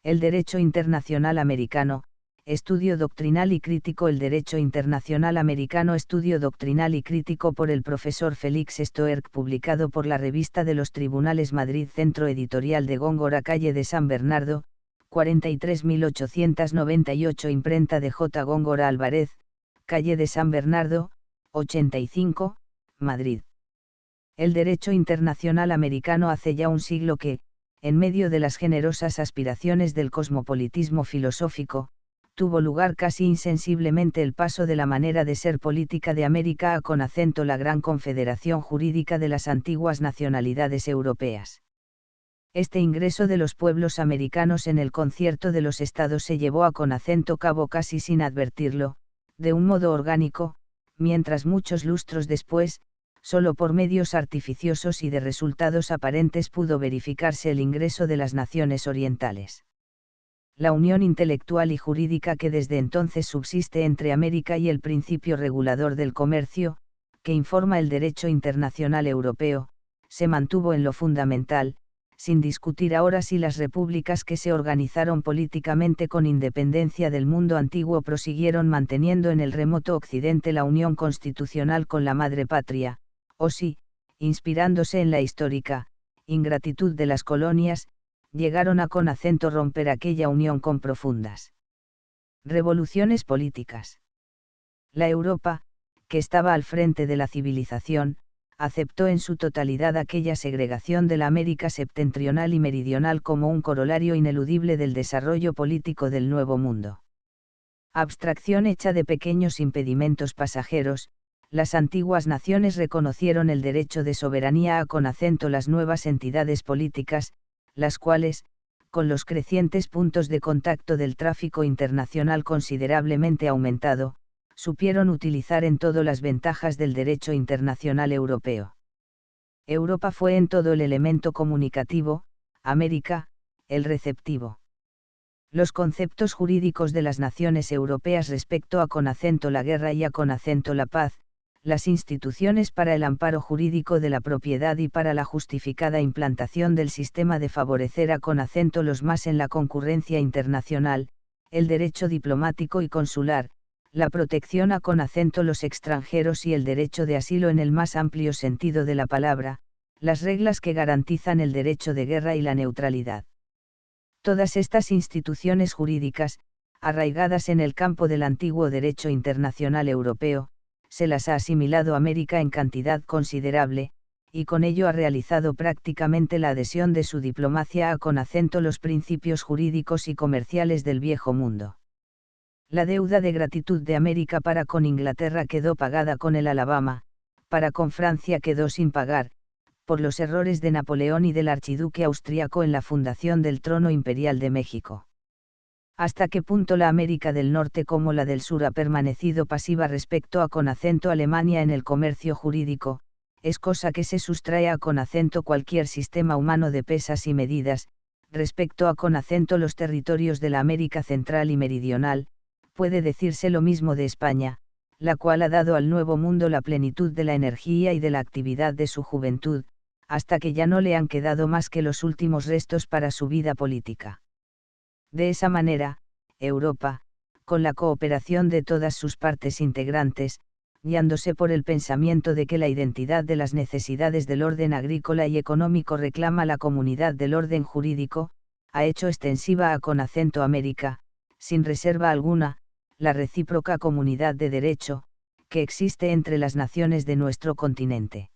El derecho internacional americano, estudio doctrinal y crítico. El derecho internacional americano, estudio doctrinal y crítico por el profesor Félix Stoerck, publicado por la Revista de los Tribunales, Madrid, Centro Editorial de Góngora, calle de San Bernardo, 43.898, imprenta de J. Góngora Álvarez, calle de San Bernardo, 85, Madrid. El derecho internacional americano hace ya un siglo que, en medio de las generosas aspiraciones del cosmopolitismo filosófico, tuvo lugar casi insensiblemente el paso de la manera de ser política de América a, con acento, la gran confederación jurídica de las antiguas nacionalidades europeas. Este ingreso de los pueblos americanos en el concierto de los estados se llevó a, con acento, cabo casi sin advertirlo, de un modo orgánico, mientras muchos lustros después, solo por medios artificiosos y de resultados aparentes pudo verificarse el ingreso de las naciones orientales. La unión intelectual y jurídica que desde entonces subsiste entre América y el principio regulador del comercio, que informa el derecho internacional europeo, se mantuvo en lo fundamental, sin discutir ahora si las repúblicas que se organizaron políticamente con independencia del mundo antiguo prosiguieron manteniendo en el remoto occidente la unión constitucional con la madre patria, o si, inspirándose en la histórica ingratitud de las colonias, llegaron a, con acento, romper aquella unión con profundas revoluciones políticas. La Europa, que estaba al frente de la civilización, aceptó en su totalidad aquella segregación de la América septentrional y meridional como un corolario ineludible del desarrollo político del Nuevo Mundo. Abstracción hecha de pequeños impedimentos pasajeros, las antiguas naciones reconocieron el derecho de soberanía a, con acento, las nuevas entidades políticas, las cuales, con los crecientes puntos de contacto del tráfico internacional considerablemente aumentado, supieron utilizar en todo las ventajas del derecho internacional europeo. Europa fue en todo el elemento comunicativo, América, el receptivo. Los conceptos jurídicos de las naciones europeas respecto a, con acento, la guerra y a, con acento, la paz, las instituciones para el amparo jurídico de la propiedad y para la justificada implantación del sistema de favorecer a, con acento, los más en la concurrencia internacional, el derecho diplomático y consular, la protección a, con acento, los extranjeros y el derecho de asilo en el más amplio sentido de la palabra, las reglas que garantizan el derecho de guerra y la neutralidad. Todas estas instituciones jurídicas, arraigadas en el campo del antiguo derecho internacional europeo, se las ha asimilado América en cantidad considerable, y con ello ha realizado prácticamente la adhesión de su diplomacia a, con acento, los principios jurídicos y comerciales del viejo mundo. La deuda de gratitud de América para con Inglaterra quedó pagada con el Alabama, para con Francia quedó sin pagar, por los errores de Napoleón y del archiduque austriaco en la fundación del trono imperial de México. ¿Hasta qué punto la América del Norte como la del Sur ha permanecido pasiva respecto a, con acento, Alemania en el comercio jurídico? Es cosa que se sustrae a, con acento, cualquier sistema humano de pesas y medidas, respecto a, con acento, los territorios de la América Central y Meridional. Puede decirse lo mismo de España, la cual ha dado al Nuevo Mundo la plenitud de la energía y de la actividad de su juventud, hasta que ya no le han quedado más que los últimos restos para su vida política. De esa manera, Europa, con la cooperación de todas sus partes integrantes, guiándose por el pensamiento de que la identidad de las necesidades del orden agrícola y económico reclama la comunidad del orden jurídico, ha hecho extensiva a, con acento, América, sin reserva alguna, la recíproca comunidad de derecho, que existe entre las naciones de nuestro continente.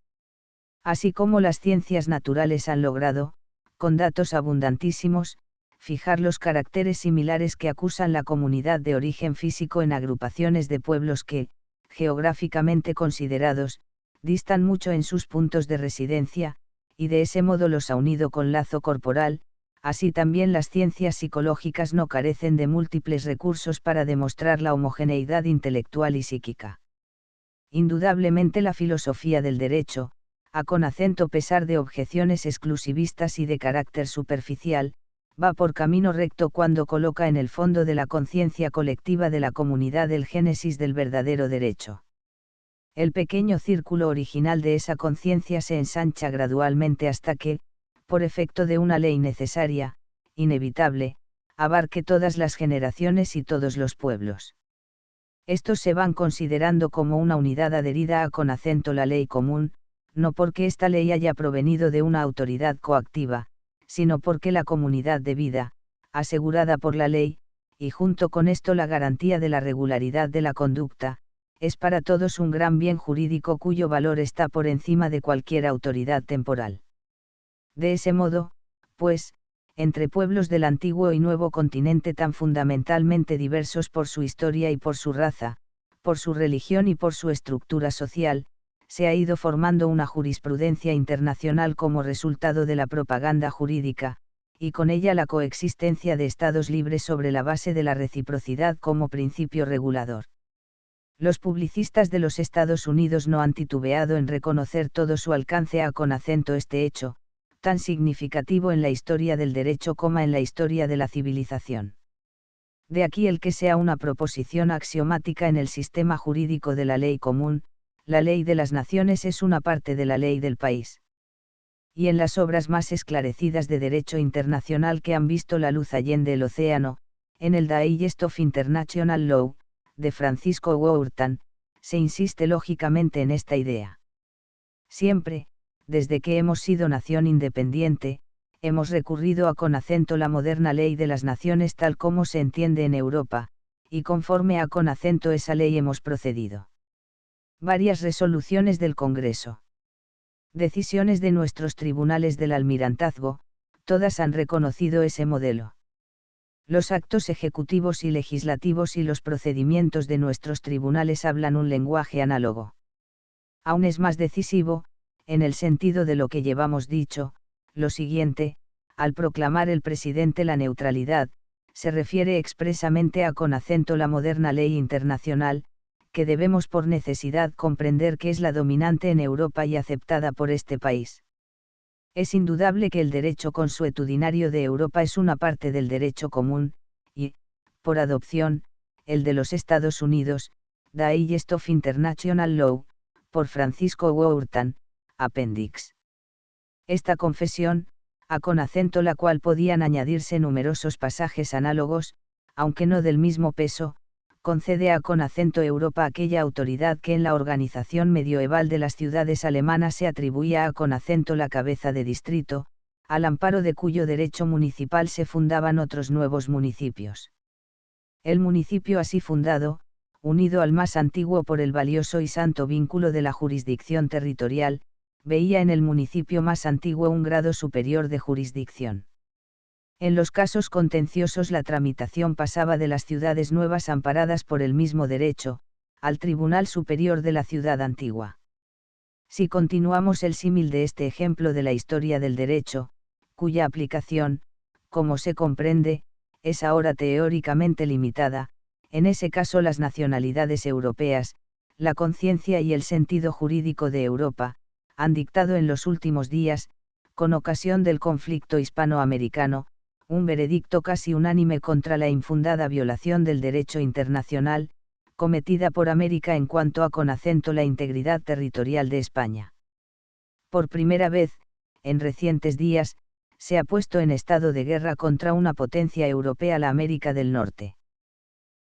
Así como las ciencias naturales han logrado, con datos abundantísimos, fijar los caracteres similares que acusan la comunidad de origen físico en agrupaciones de pueblos que, geográficamente considerados, distan mucho en sus puntos de residencia, y de ese modo los ha unido con lazo corporal, así también las ciencias psicológicas no carecen de múltiples recursos para demostrar la homogeneidad intelectual y psíquica. Indudablemente la filosofía del derecho, a, con acento, pesar de objeciones exclusivistas y de carácter superficial, va por camino recto cuando coloca en el fondo de la conciencia colectiva de la comunidad el génesis del verdadero derecho. El pequeño círculo original de esa conciencia se ensancha gradualmente hasta que, por efecto de una ley necesaria, inevitable, abarque todas las generaciones y todos los pueblos. Estos se van considerando como una unidad adherida a con acento la ley común, no porque esta ley haya provenido de una autoridad coactiva, sino porque la comunidad de vida, asegurada por la ley, y junto con esto la garantía de la regularidad de la conducta, es para todos un gran bien jurídico cuyo valor está por encima de cualquier autoridad temporal. De ese modo, pues, entre pueblos del antiguo y nuevo continente tan fundamentalmente diversos por su historia y por su raza, por su religión y por su estructura social, se ha ido formando una jurisprudencia internacional como resultado de la propaganda jurídica, y con ella la coexistencia de estados libres sobre la base de la reciprocidad como principio regulador. Los publicistas de los Estados Unidos no han titubeado en reconocer todo su alcance con acento este hecho, tan significativo en la historia del derecho como en la historia de la civilización. De aquí el que sea una proposición axiomática en el sistema jurídico de la ley común, la ley de las naciones es una parte de la ley del país. Y en las obras más esclarecidas de derecho internacional que han visto la luz allende el océano, en el Digest of International Law, de Francisco Wharton, se insiste lógicamente en esta idea. Siempre, desde que hemos sido nación independiente, hemos recurrido con acento la moderna ley de las naciones tal como se entiende en Europa, y conforme con acento esa ley hemos procedido. Varias resoluciones del Congreso. Decisiones de nuestros tribunales del Almirantazgo, todas han reconocido ese modelo. Los actos ejecutivos y legislativos y los procedimientos de nuestros tribunales hablan un lenguaje análogo. Aún es más decisivo, en el sentido de lo que llevamos dicho, lo siguiente: al proclamar el presidente la neutralidad, se refiere expresamente con acento la moderna ley internacional, que debemos por necesidad comprender que es la dominante en Europa y aceptada por este país. Es indudable que el derecho consuetudinario de Europa es una parte del derecho común, y, por adopción, el de los Estados Unidos, Digest of International Law, por Francisco Wharton, Appendix. Esta confesión, con acento la cual podían añadirse numerosos pasajes análogos, aunque no del mismo peso, concede con acento Europa aquella autoridad que en la organización medioeval de las ciudades alemanas se atribuía con acento la cabeza de distrito, al amparo de cuyo derecho municipal se fundaban otros nuevos municipios. El municipio así fundado, unido al más antiguo por el valioso y santo vínculo de la jurisdicción territorial, veía en el municipio más antiguo un grado superior de jurisdicción. En los casos contenciosos la tramitación pasaba de las ciudades nuevas amparadas por el mismo derecho, al Tribunal Superior de la ciudad antigua. Si continuamos el símil de este ejemplo de la historia del derecho, cuya aplicación, como se comprende, es ahora teóricamente limitada, en ese caso las nacionalidades europeas, la conciencia y el sentido jurídico de Europa, han dictado en los últimos días, con ocasión del conflicto hispanoamericano, un veredicto casi unánime contra la infundada violación del derecho internacional, cometida por América en cuanto con acento la integridad territorial de España. Por primera vez, en recientes días, se ha puesto en estado de guerra contra una potencia europea la América del Norte.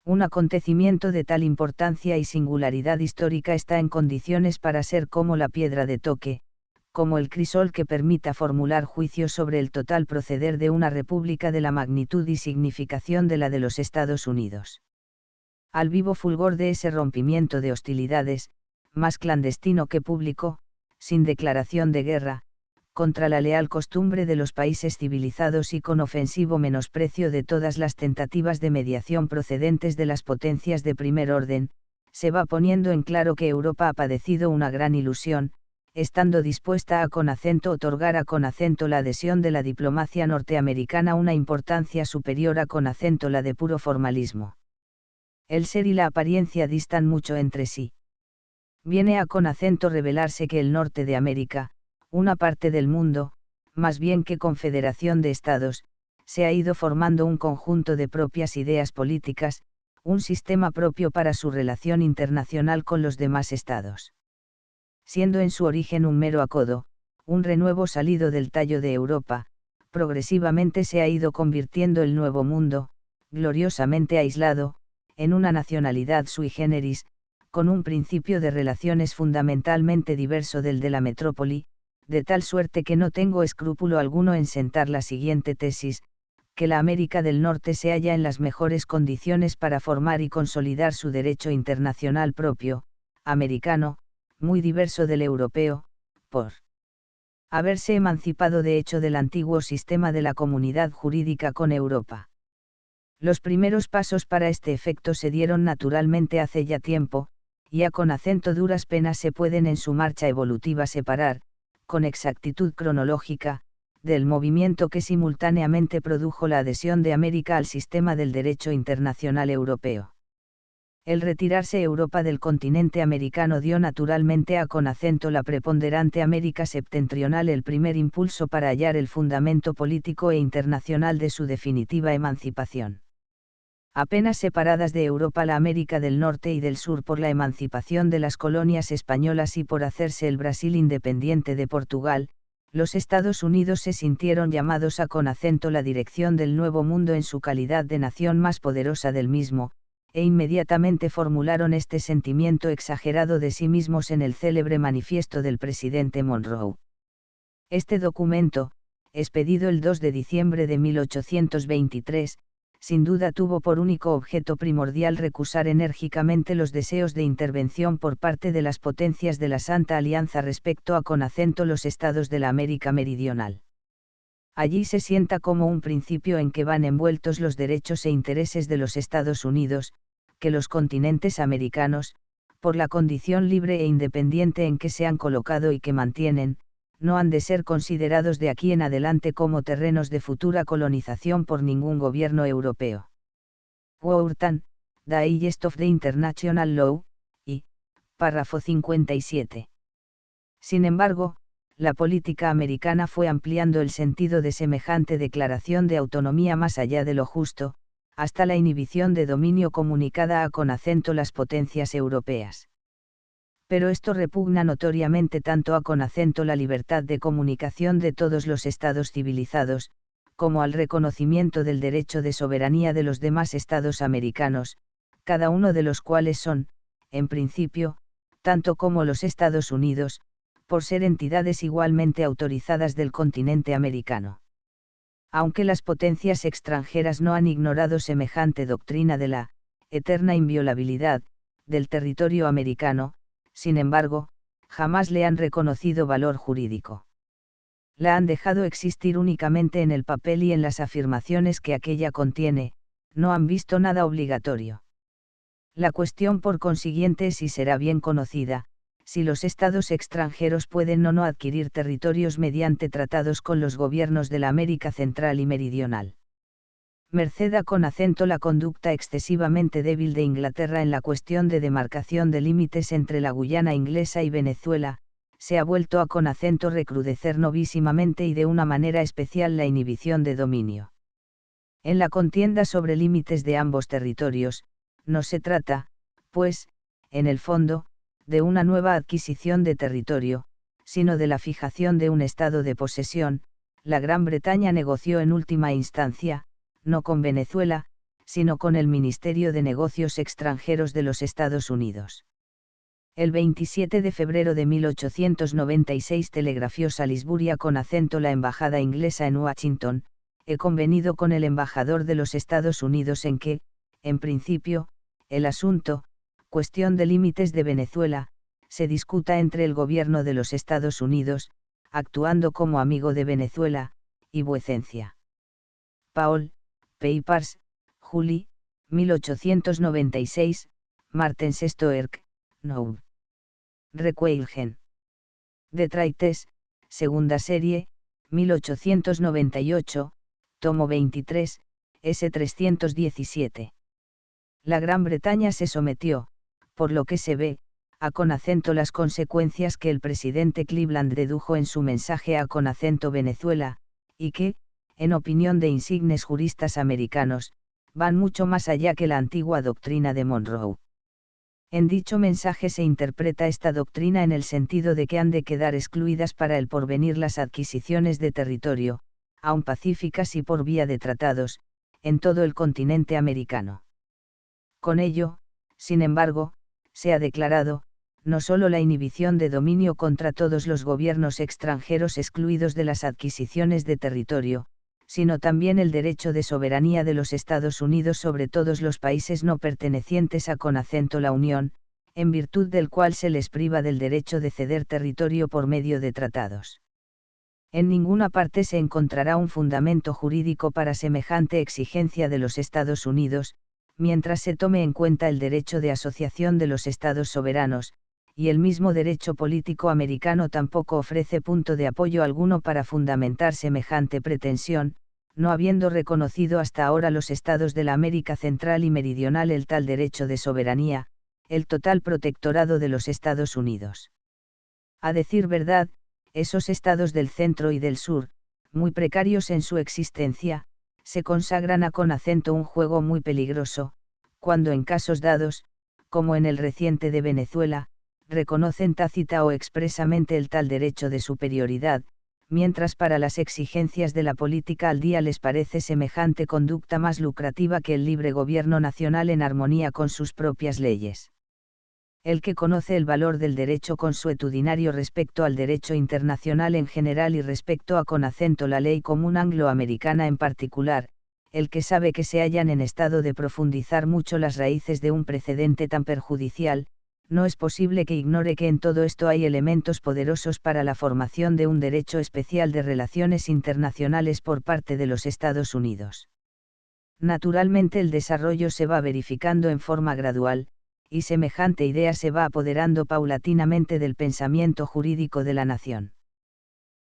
Un acontecimiento de tal importancia y singularidad histórica está en condiciones para ser como la piedra de toque, como el crisol que permita formular juicios sobre el total proceder de una república de la magnitud y significación de la de los Estados Unidos. Al vivo fulgor de ese rompimiento de hostilidades, más clandestino que público, sin declaración de guerra, contra la leal costumbre de los países civilizados y con ofensivo menosprecio de todas las tentativas de mediación procedentes de las potencias de primer orden, se va poniendo en claro que Europa ha padecido una gran ilusión, estando dispuesta con acento otorgar con acento la adhesión de la diplomacia norteamericana una importancia superior con acento la de puro formalismo. El ser y la apariencia distan mucho entre sí. Viene con acento revelarse que el norte de América, una parte del mundo, más bien que confederación de estados, se ha ido formando un conjunto de propias ideas políticas, un sistema propio para su relación internacional con los demás estados. Siendo en su origen un mero acodo, un renuevo salido del tallo de Europa, progresivamente se ha ido convirtiendo el Nuevo Mundo, gloriosamente aislado, en una nacionalidad sui generis, con un principio de relaciones fundamentalmente diverso del de la metrópoli, de tal suerte que no tengo escrúpulo alguno en sentar la siguiente tesis, que la América del Norte se halla en las mejores condiciones para formar y consolidar su derecho internacional propio, americano, muy diverso del europeo, por haberse emancipado de hecho del antiguo sistema de la comunidad jurídica con Europa. Los primeros pasos para este efecto se dieron naturalmente hace ya tiempo, y a con acento duras penas se pueden en su marcha evolutiva separar, con exactitud cronológica, del movimiento que simultáneamente produjo la adhesión de América al sistema del derecho internacional europeo. El retirarse Europa del continente americano dio naturalmente a con acento la preponderante América septentrional el primer impulso para hallar el fundamento político e internacional de su definitiva emancipación. Apenas separadas de Europa la América del Norte y del Sur por la emancipación de las colonias españolas y por hacerse el Brasil independiente de Portugal, los Estados Unidos se sintieron llamados a con acento la dirección del Nuevo Mundo en su calidad de nación más poderosa del mismo, e inmediatamente formularon este sentimiento exagerado de sí mismos en el célebre manifiesto del presidente Monroe. Este documento, expedido el 2 de diciembre de 1823, sin duda tuvo por único objeto primordial recusar enérgicamente los deseos de intervención por parte de las potencias de la Santa Alianza respecto a con acento los estados de la América Meridional. Allí se sienta como un principio en que van envueltos los derechos e intereses de los Estados Unidos, que los continentes americanos, por la condición libre e independiente en que se han colocado y que mantienen, no han de ser considerados de aquí en adelante como terrenos de futura colonización por ningún gobierno europeo. Wharton, The Digest of the International Law, y, párrafo 57. Sin embargo, la política americana fue ampliando el sentido de semejante declaración de autonomía más allá de lo justo, hasta la inhibición de dominio comunicada a con acento las potencias europeas. Pero esto repugna notoriamente tanto a con acento la libertad de comunicación de todos los estados civilizados, como al reconocimiento del derecho de soberanía de los demás estados americanos, cada uno de los cuales son, en principio, tanto como los Estados Unidos, por ser entidades igualmente autorizadas del continente americano. Aunque las potencias extranjeras no han ignorado semejante doctrina de la eterna inviolabilidad del territorio americano, sin embargo, jamás le han reconocido valor jurídico. La han dejado existir únicamente en el papel y en las afirmaciones que aquella contiene, no han visto nada obligatorio. La cuestión por consiguiente es y será bien conocida, si los estados extranjeros pueden o no adquirir territorios mediante tratados con los gobiernos de la América Central y Meridional. Merced a con acento la conducta excesivamente débil de Inglaterra en la cuestión de demarcación de límites entre la Guyana inglesa y Venezuela, se ha vuelto a con acento recrudecer novísimamente y de una manera especial la inhibición de dominio. En la contienda sobre límites de ambos territorios, no se trata, pues, en el fondo, de una nueva adquisición de territorio, sino de la fijación de un estado de posesión. La Gran Bretaña negoció en última instancia, no con Venezuela, sino con el Ministerio de Negocios Extranjeros de los Estados Unidos. El 27 de febrero de 1896 telegrafió Salisbury a con acento la embajada inglesa en Washington: he convenido con el embajador de los Estados Unidos en que, en principio, el asunto, cuestión de límites de Venezuela, se discuta entre el gobierno de los Estados Unidos, actuando como amigo de Venezuela, y vuecencia. Paul, Papers, Juli, 1896, Marten Sestoerk, No. Recueilgen. Detrites, segunda serie, 1898, tomo 23, S317. La Gran Bretaña se sometió, por lo que se ve, a con acento las consecuencias que el presidente Cleveland dedujo en su mensaje a con acento Venezuela, y que, en opinión de insignes juristas americanos, van mucho más allá que la antigua doctrina de Monroe. En dicho mensaje se interpreta esta doctrina en el sentido de que han de quedar excluidas para el porvenir las adquisiciones de territorio, aun pacíficas y por vía de tratados, en todo el continente americano. Con ello, sin embargo, se ha declarado, no solo la inhibición de dominio contra todos los gobiernos extranjeros excluidos de las adquisiciones de territorio, sino también el derecho de soberanía de los Estados Unidos sobre todos los países no pertenecientes a con acento la Unión, en virtud del cual se les priva del derecho de ceder territorio por medio de tratados. En ninguna parte se encontrará un fundamento jurídico para semejante exigencia de los Estados Unidos, mientras se tome en cuenta el derecho de asociación de los Estados soberanos, y el mismo derecho político americano tampoco ofrece punto de apoyo alguno para fundamentar semejante pretensión, no habiendo reconocido hasta ahora los Estados de la América Central y Meridional el tal derecho de soberanía, el total protectorado de los Estados Unidos. A decir verdad, esos estados del centro y del sur, muy precarios en su existencia, se consagran a con acento un juego muy peligroso, cuando en casos dados, como en el reciente de Venezuela, reconocen tácita o expresamente el tal derecho de superioridad, mientras para las exigencias de la política al día les parece semejante conducta más lucrativa que el libre gobierno nacional en armonía con sus propias leyes. El que conoce el valor del derecho consuetudinario respecto al derecho internacional en general y respecto a con acento la ley común angloamericana en particular, el que sabe que se hallan en estado de profundizar mucho las raíces de un precedente tan perjudicial, no es posible que ignore que en todo esto hay elementos poderosos para la formación de un derecho especial de relaciones internacionales por parte de los Estados Unidos. Naturalmente el desarrollo se va verificando en forma gradual, y semejante idea se va apoderando paulatinamente del pensamiento jurídico de la nación.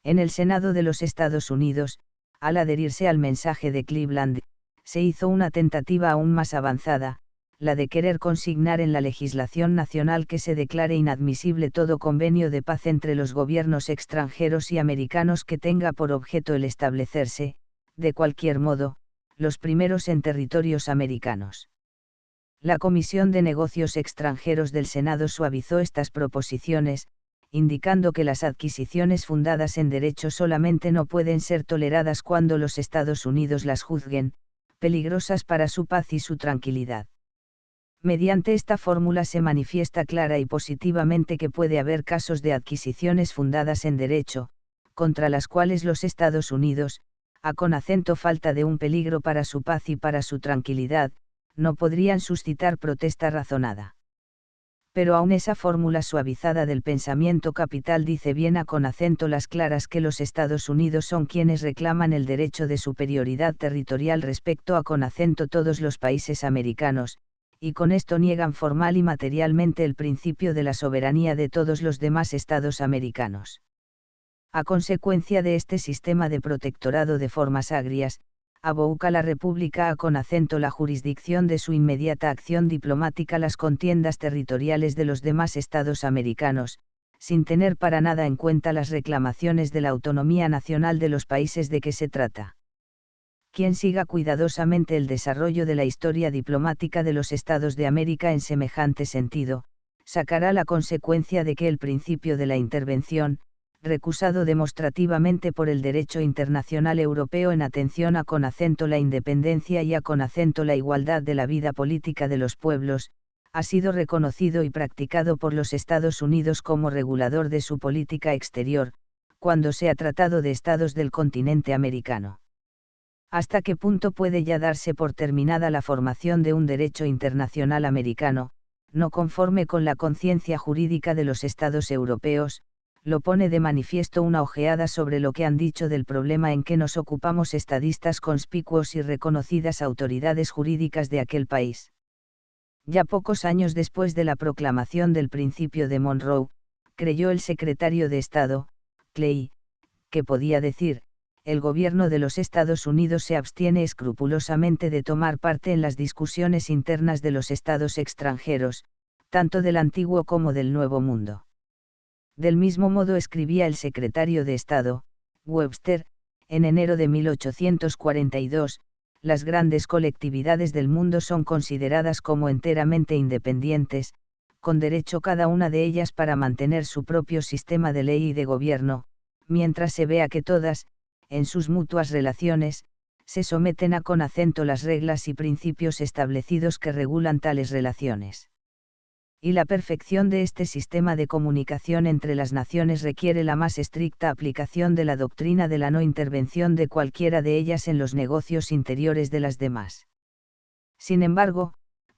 En el Senado de los Estados Unidos, al adherirse al mensaje de Cleveland, se hizo una tentativa aún más avanzada, la de querer consignar en la legislación nacional que se declare inadmisible todo convenio de paz entre los gobiernos extranjeros y americanos que tenga por objeto el establecerse, de cualquier modo, los primeros en territorios americanos. La Comisión de Negocios Extranjeros del Senado suavizó estas proposiciones, indicando que las adquisiciones fundadas en derecho solamente no pueden ser toleradas cuando los Estados Unidos las juzguen, peligrosas para su paz y su tranquilidad. Mediante esta fórmula se manifiesta clara y positivamente que puede haber casos de adquisiciones fundadas en derecho, contra las cuales los Estados Unidos, a con acento falta de un peligro para su paz y para su tranquilidad, no podrían suscitar protesta razonada. Pero aun esa fórmula suavizada del pensamiento capital dice bien a con acento las claras que los Estados Unidos son quienes reclaman el derecho de superioridad territorial respecto a con acento todos los países americanos, y con esto niegan formal y materialmente el principio de la soberanía de todos los demás estados americanos. A consecuencia de este sistema de protectorado de formas agrias, abouca la República a con acento la jurisdicción de su inmediata acción diplomática las contiendas territoriales de los demás estados americanos, sin tener para nada en cuenta las reclamaciones de la autonomía nacional de los países de que se trata. Quien siga cuidadosamente el desarrollo de la historia diplomática de los Estados de América en semejante sentido, sacará la consecuencia de que el principio de la intervención, recusado demostrativamente por el derecho internacional europeo en atención a con acento la independencia y a con acento la igualdad de la vida política de los pueblos, ha sido reconocido y practicado por los Estados Unidos como regulador de su política exterior, cuando se ha tratado de estados del continente americano. ¿Hasta qué punto puede ya darse por terminada la formación de un derecho internacional americano, no conforme con la conciencia jurídica de los estados europeos? Lo pone de manifiesto una ojeada sobre lo que han dicho del problema en que nos ocupamos estadistas conspicuos y reconocidas autoridades jurídicas de aquel país. Ya pocos años después de la proclamación del Principio de Monroe, creyó el secretario de Estado, Clay, que podía decir, el gobierno de los Estados Unidos se abstiene escrupulosamente de tomar parte en las discusiones internas de los estados extranjeros, tanto del Antiguo como del Nuevo Mundo. Del mismo modo escribía el secretario de Estado, Webster, en enero de 1842, las grandes colectividades del mundo son consideradas como enteramente independientes, con derecho cada una de ellas para mantener su propio sistema de ley y de gobierno, mientras se vea que todas, en sus mutuas relaciones, se someten a con acento las reglas y principios establecidos que regulan tales relaciones. Y la perfección de este sistema de comunicación entre las naciones requiere la más estricta aplicación de la doctrina de la no intervención de cualquiera de ellas en los negocios interiores de las demás. Sin embargo,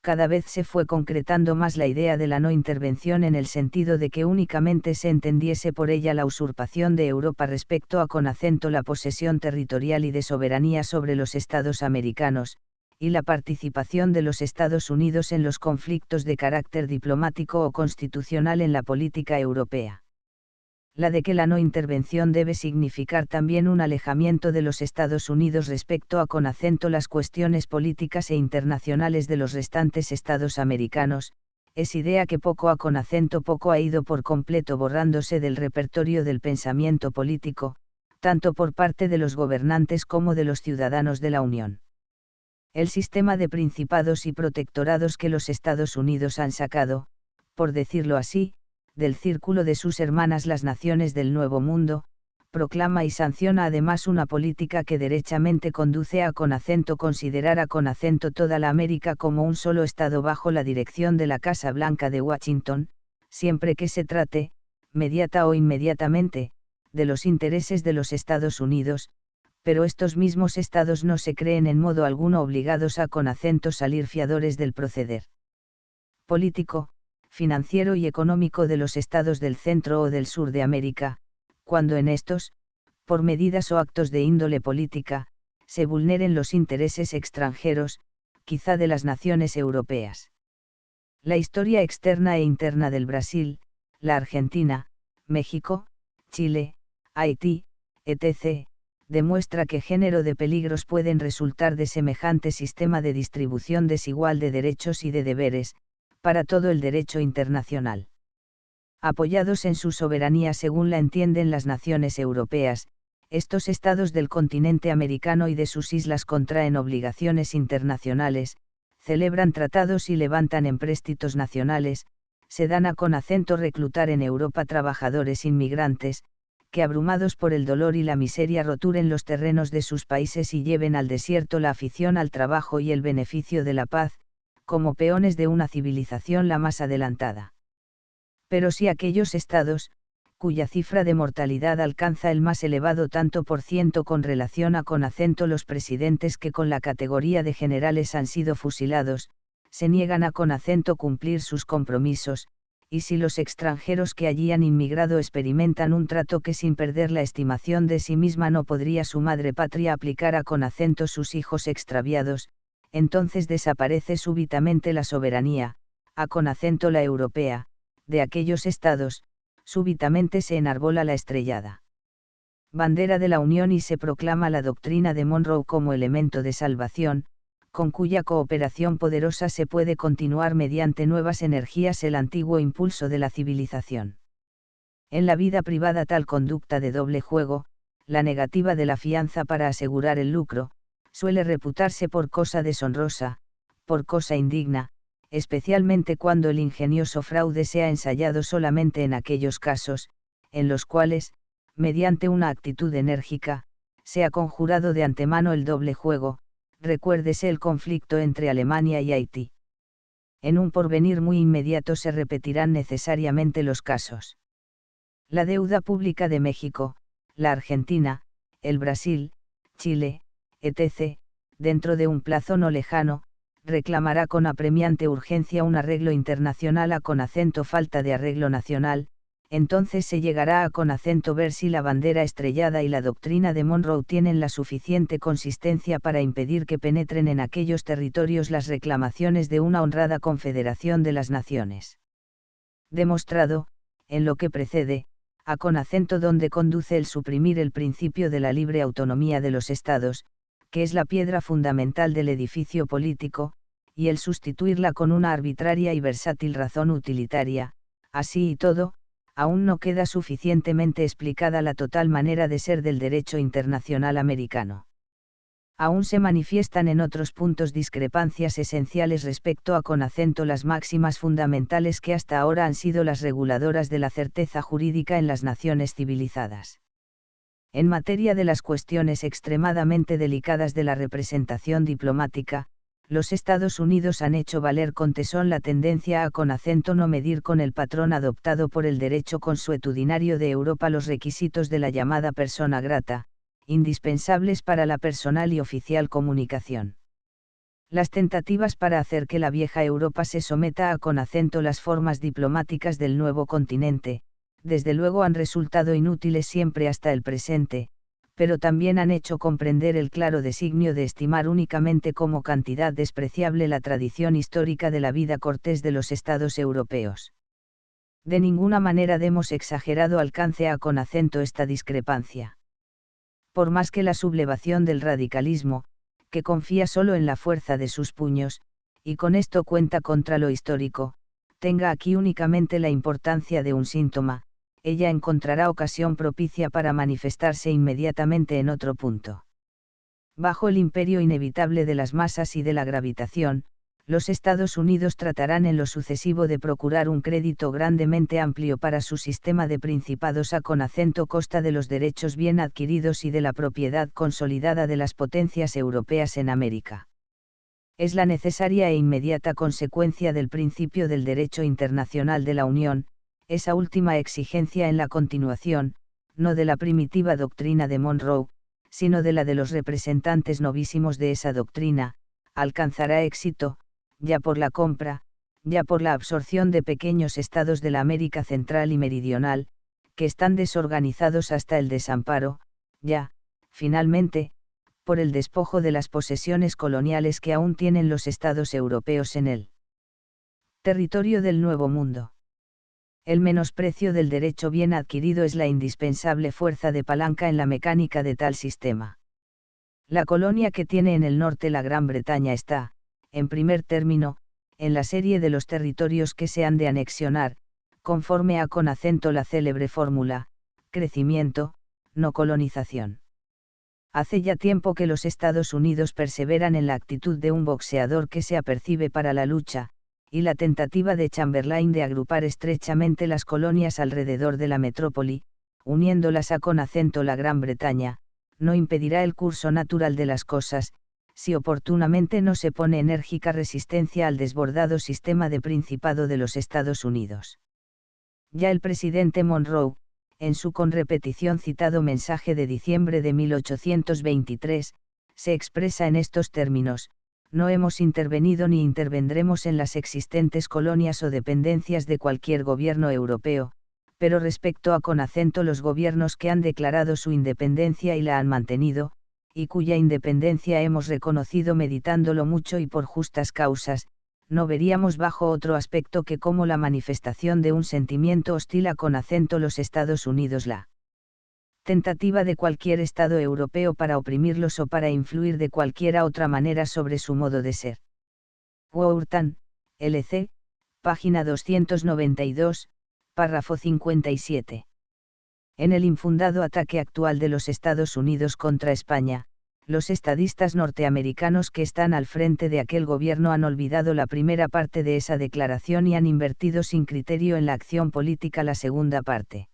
cada vez se fue concretando más la idea de la no intervención en el sentido de que únicamente se entendiese por ella la usurpación de Europa respecto a con acento la posesión territorial y de soberanía sobre los Estados americanos, y la participación de los Estados Unidos en los conflictos de carácter diplomático o constitucional en la política europea. La de que la no intervención debe significar también un alejamiento de los Estados Unidos respecto a con acento las cuestiones políticas e internacionales de los restantes estados americanos, es idea que poco a con acento poco ha ido por completo borrándose del repertorio del pensamiento político, tanto por parte de los gobernantes como de los ciudadanos de la Unión. El sistema de principados y protectorados que los Estados Unidos han sacado, por decirlo así, del círculo de sus hermanas las naciones del Nuevo Mundo, proclama y sanciona además una política que derechamente conduce a con acento considerar a con acento toda la América como un solo Estado bajo la dirección de la Casa Blanca de Washington, siempre que se trate, mediata o inmediatamente, de los intereses de los Estados Unidos, pero estos mismos estados no se creen en modo alguno obligados a con acento salir fiadores del proceder político, financiero y económico de los estados del centro o del sur de América, cuando en estos, por medidas o actos de índole política, se vulneren los intereses extranjeros, quizá de las naciones europeas. La historia externa e interna del Brasil, la Argentina, México, Chile, Haití, etc., demuestra qué género de peligros pueden resultar de semejante sistema de distribución desigual de derechos y de deberes, para todo el derecho internacional. Apoyados en su soberanía según la entienden las naciones europeas, estos estados del continente americano y de sus islas contraen obligaciones internacionales, celebran tratados y levantan empréstitos nacionales, se dan a con acento reclutar en Europa trabajadores inmigrantes, que abrumados por el dolor y la miseria roturen los terrenos de sus países y lleven al desierto la afición al trabajo y el beneficio de la paz, como peones de una civilización la más adelantada. Pero si aquellos estados, cuya cifra de mortalidad alcanza el más elevado tanto por ciento con relación a con acento los presidentes que con la categoría de generales han sido fusilados, se niegan a con acento cumplir sus compromisos, y si los extranjeros que allí han inmigrado experimentan un trato que sin perder la estimación de sí misma no podría su madre patria aplicar a con acento sus hijos extraviados, entonces desaparece súbitamente la soberanía, a con acento la europea, de aquellos estados, súbitamente se enarbola la estrellada bandera de la Unión y se proclama la doctrina de Monroe como elemento de salvación, con cuya cooperación poderosa se puede continuar mediante nuevas energías el antiguo impulso de la civilización. En la vida privada tal conducta de doble juego, la negativa de la fianza para asegurar el lucro, suele reputarse por cosa deshonrosa, por cosa indigna, especialmente cuando el ingenioso fraude se ha ensayado solamente en aquellos casos, en los cuales, mediante una actitud enérgica, se ha conjurado de antemano el doble juego, recuérdese el conflicto entre Alemania y Haití. En un porvenir muy inmediato se repetirán necesariamente los casos. La deuda pública de México, la Argentina, el Brasil, Chile, etc., dentro de un plazo no lejano, reclamará con apremiante urgencia un arreglo internacional a con acento falta de arreglo nacional, entonces se llegará a con acento ver si la bandera estrellada y la doctrina de Monroe tienen la suficiente consistencia para impedir que penetren en aquellos territorios las reclamaciones de una honrada confederación de las naciones. Demostrado, en lo que precede, a con acento donde conduce el suprimir el principio de la libre autonomía de los estados, que es la piedra fundamental del edificio político, y el sustituirla con una arbitraria y versátil razón utilitaria, así y todo, aún no queda suficientemente explicada la total manera de ser del derecho internacional americano. Aún se manifiestan en otros puntos discrepancias esenciales respecto a con acento las máximas fundamentales que hasta ahora han sido las reguladoras de la certeza jurídica en las naciones civilizadas. En materia de las cuestiones extremadamente delicadas de la representación diplomática, los Estados Unidos han hecho valer con tesón la tendencia a con acento no medir con el patrón adoptado por el derecho consuetudinario de Europa los requisitos de la llamada persona grata, indispensables para la personal y oficial comunicación. Las tentativas para hacer que la vieja Europa se someta a con acento las formas diplomáticas del nuevo continente, desde luego han resultado inútiles siempre hasta el presente, pero también han hecho comprender el claro designio de estimar únicamente como cantidad despreciable la tradición histórica de la vida cortés de los estados europeos. De ninguna manera demos exagerado alcance a con acento esta discrepancia. Por más que la sublevación del radicalismo, que confía solo en la fuerza de sus puños, y con esto cuenta contra lo histórico, tenga aquí únicamente la importancia de un síntoma, ella encontrará ocasión propicia para manifestarse inmediatamente en otro punto. Bajo el imperio inevitable de las masas y de la gravitación, los Estados Unidos tratarán en lo sucesivo de procurar un crédito grandemente amplio para su sistema de principados a con acento costa de los derechos bien adquiridos y de la propiedad consolidada de las potencias europeas en América. Es la necesaria e inmediata consecuencia del principio del derecho internacional de la Unión, esa última exigencia en la continuación, no de la primitiva doctrina de Monroe, sino de la de los representantes novísimos de esa doctrina, alcanzará éxito, ya por la compra, ya por la absorción de pequeños estados de la América Central y Meridional, que están desorganizados hasta el desamparo, ya, finalmente, por el despojo de las posesiones coloniales que aún tienen los estados europeos en el territorio del Nuevo Mundo. El menosprecio del derecho bien adquirido es la indispensable fuerza de palanca en la mecánica de tal sistema. La colonia que tiene en el norte la Gran Bretaña está, en primer término, en la serie de los territorios que se han de anexionar, conforme a con acento la célebre fórmula, crecimiento, no colonización. Hace ya tiempo que los Estados Unidos perseveran en la actitud de un boxeador que se apercibe para la lucha, y la tentativa de Chamberlain de agrupar estrechamente las colonias alrededor de la metrópoli, uniéndolas a con acento la Gran Bretaña, no impedirá el curso natural de las cosas, si oportunamente no se pone enérgica resistencia al desbordado sistema de principado de los Estados Unidos. Ya el presidente Monroe, en su con repetición citado mensaje de diciembre de 1823, se expresa en estos términos: no hemos intervenido ni intervendremos en las existentes colonias o dependencias de cualquier gobierno europeo, pero respecto a con acento los gobiernos que han declarado su independencia y la han mantenido, y cuya independencia hemos reconocido meditándolo mucho y por justas causas, no veríamos bajo otro aspecto que como la manifestación de un sentimiento hostil a con acento los Estados Unidos la tentativa de cualquier Estado europeo para oprimirlos o para influir de cualquiera otra manera sobre su modo de ser. Wharton, L.C., página 292, párrafo 57. En el infundado ataque actual de los Estados Unidos contra España, los estadistas norteamericanos que están al frente de aquel gobierno han olvidado la primera parte de esa declaración y han invertido sin criterio en la acción política la segunda parte.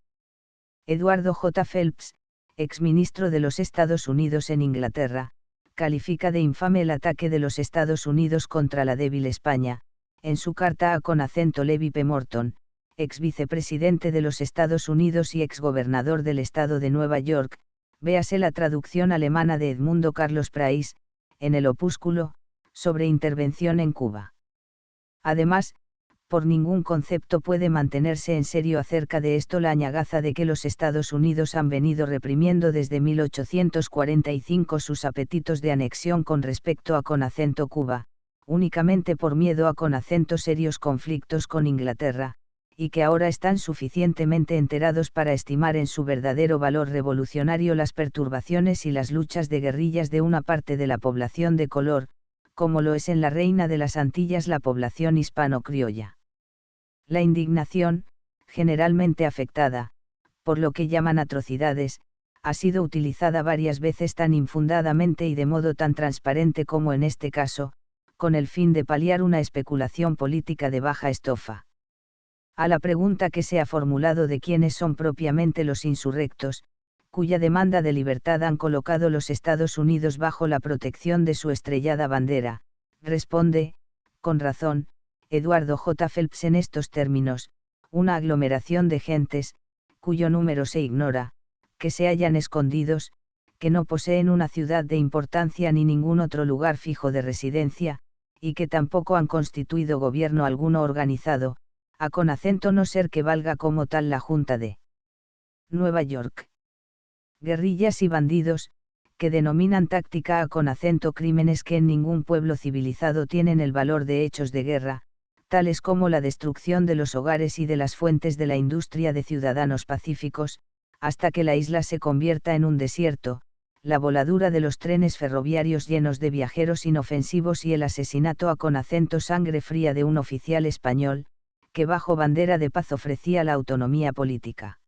Eduardo J. Phelps, exministro de los Estados Unidos en Inglaterra, califica de infame el ataque de los Estados Unidos contra la débil España, en su carta a con acento Levi P. Morton, ex vicepresidente de los Estados Unidos y ex gobernador del estado de Nueva York, véase la traducción alemana de Edmundo Carlos Price, en el opúsculo, sobre intervención en Cuba. Además, por ningún concepto puede mantenerse en serio acerca de esto la añagaza de que los Estados Unidos han venido reprimiendo desde 1845 sus apetitos de anexión con respecto a con acento Cuba, únicamente por miedo a con acento serios conflictos con Inglaterra, y que ahora están suficientemente enterados para estimar en su verdadero valor revolucionario las perturbaciones y las luchas de guerrillas de una parte de la población de color, como lo es en la Reina de las Antillas la población hispano-criolla. La indignación, generalmente afectada, por lo que llaman atrocidades, ha sido utilizada varias veces tan infundadamente y de modo tan transparente como en este caso, con el fin de paliar una especulación política de baja estofa. A la pregunta que se ha formulado de quiénes son propiamente los insurrectos, cuya demanda de libertad han colocado los Estados Unidos bajo la protección de su estrellada bandera, responde, con razón, Eduardo J. Phelps en estos términos: una aglomeración de gentes, cuyo número se ignora, que se hallan escondidos, que no poseen una ciudad de importancia ni ningún otro lugar fijo de residencia, y que tampoco han constituido gobierno alguno organizado, a con acento no ser que valga como tal la Junta de Nueva York. Guerrillas y bandidos, que denominan táctica a con acento crímenes que en ningún pueblo civilizado tienen el valor de hechos de guerra, tales como la destrucción de los hogares y de las fuentes de la industria de ciudadanos pacíficos, hasta que la isla se convierta en un desierto, la voladura de los trenes ferroviarios llenos de viajeros inofensivos y el asesinato a con acento sangre fría de un oficial español, que bajo bandera de paz ofrecía la autonomía política.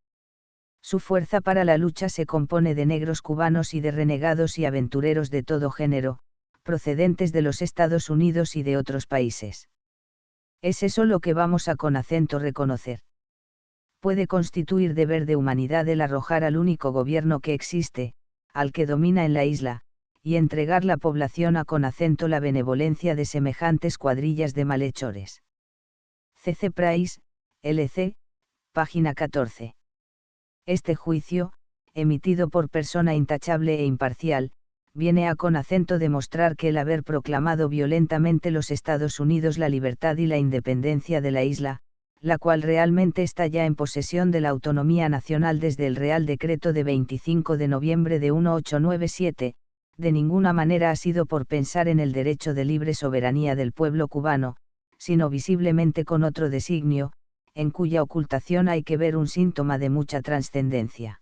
Su fuerza para la lucha se compone de negros cubanos y de renegados y aventureros de todo género, procedentes de los Estados Unidos y de otros países. ¿Es eso lo que vamos a con acento reconocer? Puede constituir deber de humanidad el arrojar al único gobierno que existe, al que domina en la isla, y entregar la población a con acento la benevolencia de semejantes cuadrillas de malhechores. C. C. Price, L.C., página 14. Este juicio, emitido por persona intachable e imparcial, viene a con acento demostrar que el haber proclamado violentamente los Estados Unidos la libertad y la independencia de la isla, la cual realmente está ya en posesión de la autonomía nacional desde el Real Decreto de 25 de noviembre de 1897, de ninguna manera ha sido por pensar en el derecho de libre soberanía del pueblo cubano, sino visiblemente con otro designio, en cuya ocultación hay que ver un síntoma de mucha trascendencia.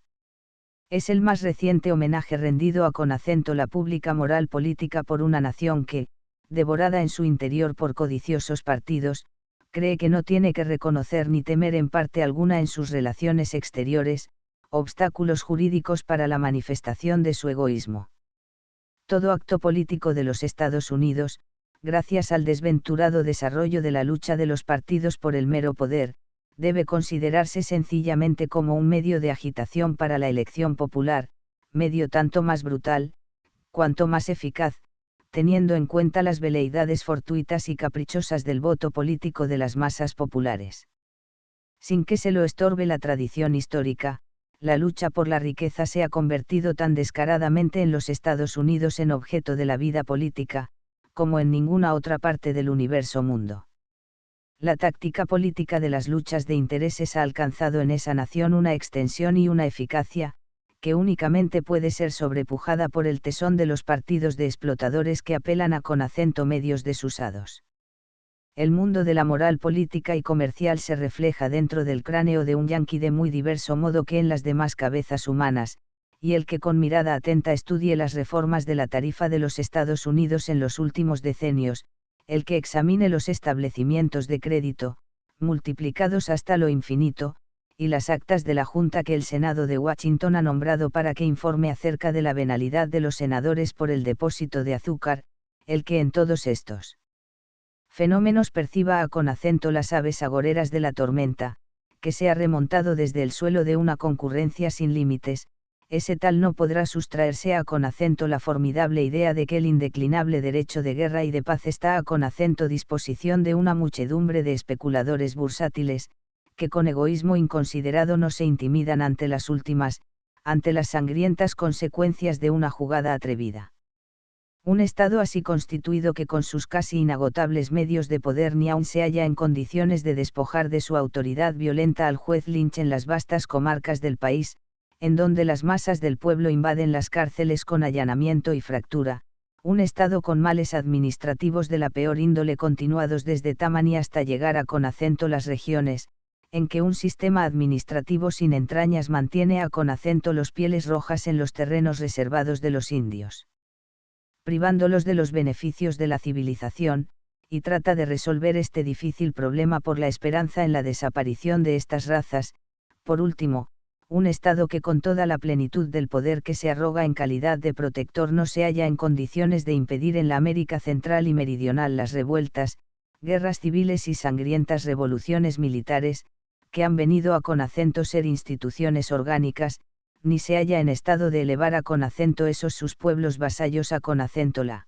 Es el más reciente homenaje rendido a con acento la pública moral política por una nación que, devorada en su interior por codiciosos partidos, cree que no tiene que reconocer ni temer en parte alguna en sus relaciones exteriores, obstáculos jurídicos para la manifestación de su egoísmo. Todo acto político de los Estados Unidos, gracias al desventurado desarrollo de la lucha de los partidos por el mero poder, debe considerarse sencillamente como un medio de agitación para la elección popular, medio tanto más brutal, cuanto más eficaz, teniendo en cuenta las veleidades fortuitas y caprichosas del voto político de las masas populares. Sin que se lo estorbe la tradición histórica, la lucha por la riqueza se ha convertido tan descaradamente en los Estados Unidos en objeto de la vida política, como en ninguna otra parte del universo mundo. La táctica política de las luchas de intereses ha alcanzado en esa nación una extensión y una eficacia, que únicamente puede ser sobrepujada por el tesón de los partidos de explotadores que apelan a con acento medios desusados. El mundo de la moral política y comercial se refleja dentro del cráneo de un yanqui de muy diverso modo que en las demás cabezas humanas, y el que con mirada atenta estudie las reformas de la tarifa de los Estados Unidos en los últimos decenios, el que examine los establecimientos de crédito, multiplicados hasta lo infinito, y las actas de la Junta que el Senado de Washington ha nombrado para que informe acerca de la venalidad de los senadores por el depósito de azúcar, el que en todos estos fenómenos perciba a con acento las aves agoreras de la tormenta, que se ha remontado desde el suelo de una concurrencia sin límites, ese tal no podrá sustraerse a con acento la formidable idea de que el indeclinable derecho de guerra y de paz está a con acento disposición de una muchedumbre de especuladores bursátiles, que con egoísmo inconsiderado no se intimidan ante las sangrientas consecuencias de una jugada atrevida. Un Estado así constituido que con sus casi inagotables medios de poder ni aun se halla en condiciones de despojar de su autoridad violenta al juez Lynch en las vastas comarcas del país, en donde las masas del pueblo invaden las cárceles con allanamiento y fractura, un Estado con males administrativos de la peor índole continuados desde Tammany hasta llegar a con acento las regiones, en que un sistema administrativo sin entrañas mantiene a con acento los pieles rojas en los terrenos reservados de los indios, privándolos de los beneficios de la civilización, y trata de resolver este difícil problema por la esperanza en la desaparición de estas razas. Por último, un Estado que con toda la plenitud del poder que se arroga en calidad de protector no se halla en condiciones de impedir en la América Central y Meridional las revueltas, guerras civiles y sangrientas revoluciones militares, que han venido a con acento ser instituciones orgánicas, ni se halla en estado de elevar a con acento esos sus pueblos vasallos a con acento la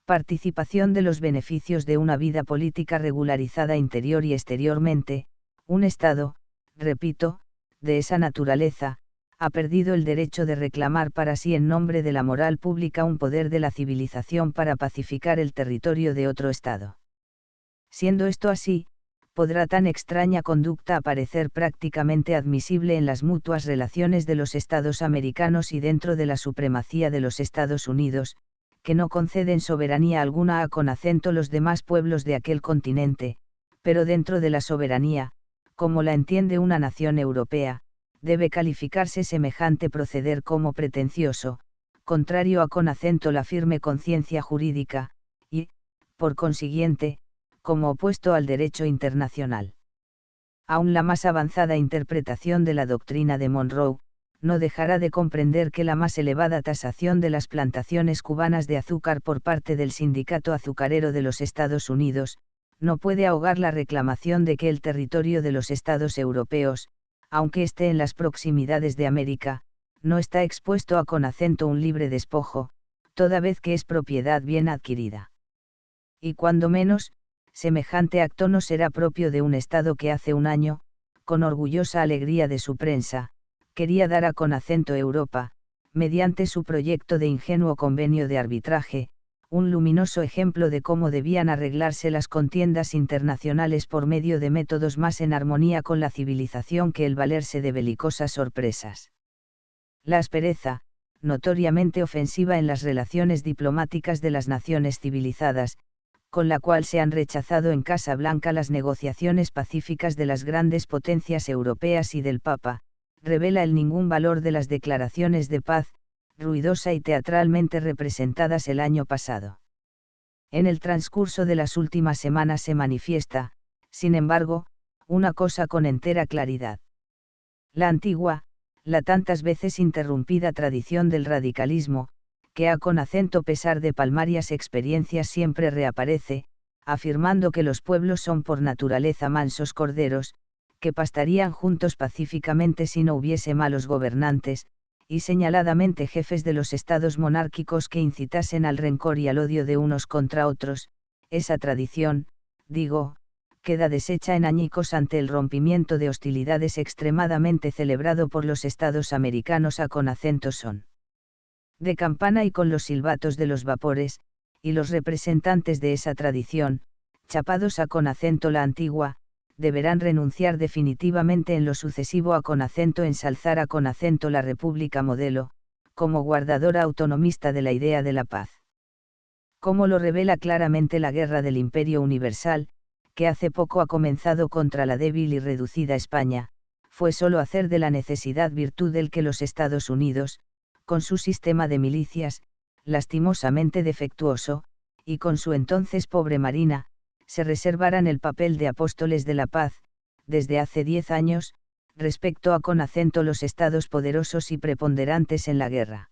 participación de los beneficios de una vida política regularizada interior y exteriormente, un Estado, repito, de esa naturaleza, ha perdido el derecho de reclamar para sí en nombre de la moral pública un poder de la civilización para pacificar el territorio de otro Estado. Siendo esto así, podrá tan extraña conducta aparecer prácticamente admisible en las mutuas relaciones de los Estados americanos y dentro de la supremacía de los Estados Unidos, que no conceden soberanía alguna a con acento los demás pueblos de aquel continente, pero dentro de la soberanía, como la entiende una nación europea, debe calificarse semejante proceder como pretencioso, contrario a con acento la firme conciencia jurídica, y, por consiguiente, como opuesto al derecho internacional. Aún la más avanzada interpretación de la doctrina de Monroe, no dejará de comprender que la más elevada tasación de las plantaciones cubanas de azúcar por parte del Sindicato Azucarero de los Estados Unidos, no puede ahogar la reclamación de que el territorio de los Estados europeos, aunque esté en las proximidades de América, no está expuesto a con acento un libre despojo, toda vez que es propiedad bien adquirida. Y cuando menos, semejante acto no será propio de un Estado que hace un año, con orgullosa alegría de su prensa, quería dar a con acento Europa, mediante su proyecto de ingenuo convenio de arbitraje, un luminoso ejemplo de cómo debían arreglarse las contiendas internacionales por medio de métodos más en armonía con la civilización que el valerse de belicosas sorpresas. La aspereza, notoriamente ofensiva en las relaciones diplomáticas de las naciones civilizadas, con la cual se han rechazado en Casa Blanca las negociaciones pacíficas de las grandes potencias europeas y del Papa, revela el ningún valor de las declaraciones de paz, ruidosa y teatralmente representadas el año pasado. En el transcurso de las últimas semanas se manifiesta, sin embargo, una cosa con entera claridad. La antigua, la tantas veces interrumpida tradición del radicalismo, que a con acento pesar de palmarias experiencias siempre reaparece, afirmando que los pueblos son por naturaleza mansos corderos, que pastarían juntos pacíficamente si no hubiese malos gobernantes, y señaladamente jefes de los estados monárquicos que incitasen al rencor y al odio de unos contra otros, esa tradición, digo, queda deshecha en añicos ante el rompimiento de hostilidades extremadamente celebrado por los estados americanos a con acento son de campana y con los silbatos de los vapores, y los representantes de esa tradición, chapados a con acento la antigua, deberán renunciar definitivamente en lo sucesivo a con acento ensalzar a con acento la República modelo, como guardadora autonomista de la idea de la paz. Como lo revela claramente la guerra del Imperio Universal, que hace poco ha comenzado contra la débil y reducida España, fue solo hacer de la necesidad virtud del que los Estados Unidos, con su sistema de milicias, lastimosamente defectuoso, y con su entonces pobre marina, se reservaran el papel de apóstoles de la paz, desde hace 10 años, respecto a con acento los estados poderosos y preponderantes en la guerra.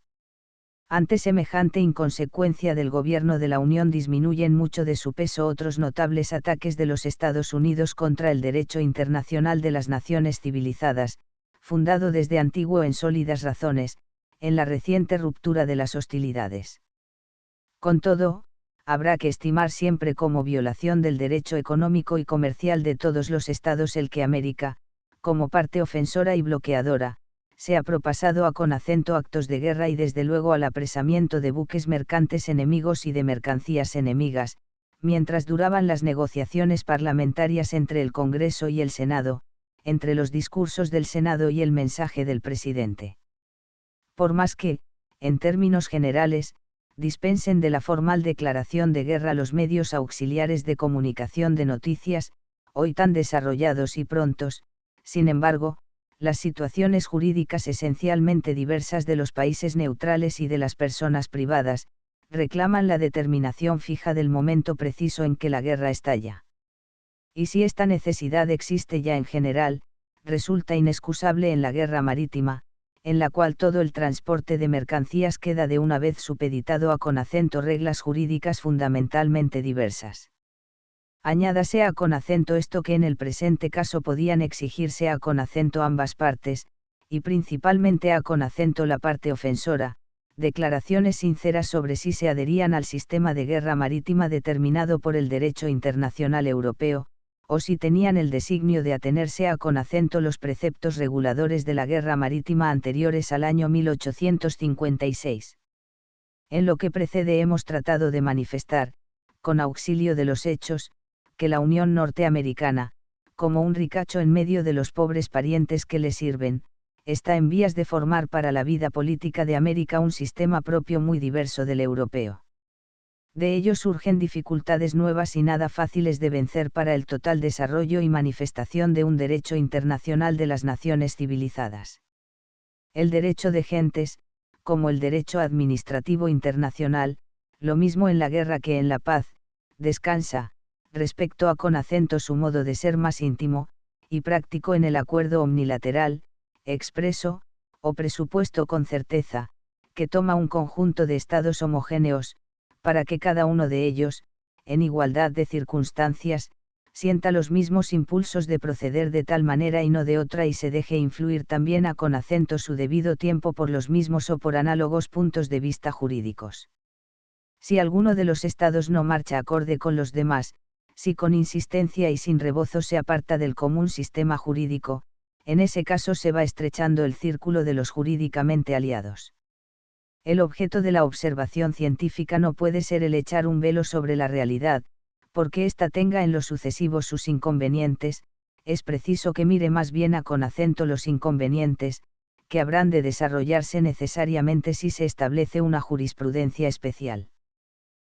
Ante semejante inconsecuencia del gobierno de la Unión disminuyen mucho de su peso otros notables ataques de los Estados Unidos contra el derecho internacional de las naciones civilizadas, fundado desde antiguo en sólidas razones, en la reciente ruptura de las hostilidades. Con todo, habrá que estimar siempre como violación del derecho económico y comercial de todos los estados el que América, como parte ofensora y bloqueadora, se ha propasado a con acento actos de guerra y desde luego al apresamiento de buques mercantes enemigos y de mercancías enemigas, mientras duraban las negociaciones parlamentarias entre el Congreso y el Senado, entre los discursos del Senado y el mensaje del presidente. Por más que, en términos generales, dispensen de la formal declaración de guerra los medios auxiliares de comunicación de noticias, hoy tan desarrollados y prontos, sin embargo, las situaciones jurídicas esencialmente diversas de los países neutrales y de las personas privadas, reclaman la determinación fija del momento preciso en que la guerra estalla. Y si esta necesidad existe ya en general, resulta inexcusable en la guerra marítima, en la cual todo el transporte de mercancías queda de una vez supeditado a con acento reglas jurídicas fundamentalmente diversas. Añádase a con acento esto que en el presente caso podían exigirse a con acento ambas partes, y principalmente A con acento la parte ofensora, declaraciones sinceras sobre si se adherían al sistema de guerra marítima determinado por el derecho internacional europeo, o si tenían el designio de atenerse a con acento los preceptos reguladores de la guerra marítima anteriores al año 1856. En lo que precede hemos tratado de manifestar, con auxilio de los hechos, que la Unión Norteamericana, como un ricacho en medio de los pobres parientes que le sirven, está en vías de formar para la vida política de América un sistema propio muy diverso del europeo. De ello surgen dificultades nuevas y nada fáciles de vencer para el total desarrollo y manifestación de un derecho internacional de las naciones civilizadas. El derecho de gentes, como el derecho administrativo internacional, lo mismo en la guerra que en la paz, descansa, respecto a con acento su modo de ser más íntimo, y práctico en el acuerdo omnilateral, expreso, o presupuesto con certeza, que toma un conjunto de estados homogéneos, para que cada uno de ellos, en igualdad de circunstancias, sienta los mismos impulsos de proceder de tal manera y no de otra y se deje influir también a con acento su debido tiempo por los mismos o por análogos puntos de vista jurídicos. Si alguno de los estados no marcha acorde con los demás, si con insistencia y sin rebozo se aparta del común sistema jurídico, en ese caso se va estrechando el círculo de los jurídicamente aliados. El objeto de la observación científica no puede ser el echar un velo sobre la realidad, porque ésta tenga en lo sucesivo sus inconvenientes, es preciso que mire más bien a con acento los inconvenientes, que habrán de desarrollarse necesariamente si se establece una jurisprudencia especial.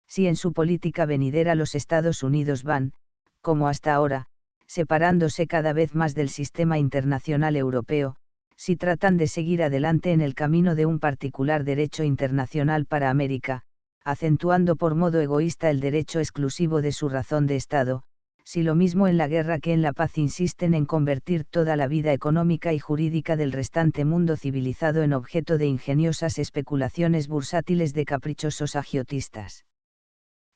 Si en su política venidera los Estados Unidos van, como hasta ahora, separándose cada vez más del sistema internacional europeo, si tratan de seguir adelante en el camino de un particular derecho internacional para América, acentuando por modo egoísta el derecho exclusivo de su razón de Estado, si lo mismo en la guerra que en la paz insisten en convertir toda la vida económica y jurídica del restante mundo civilizado en objeto de ingeniosas especulaciones bursátiles de caprichosos agiotistas.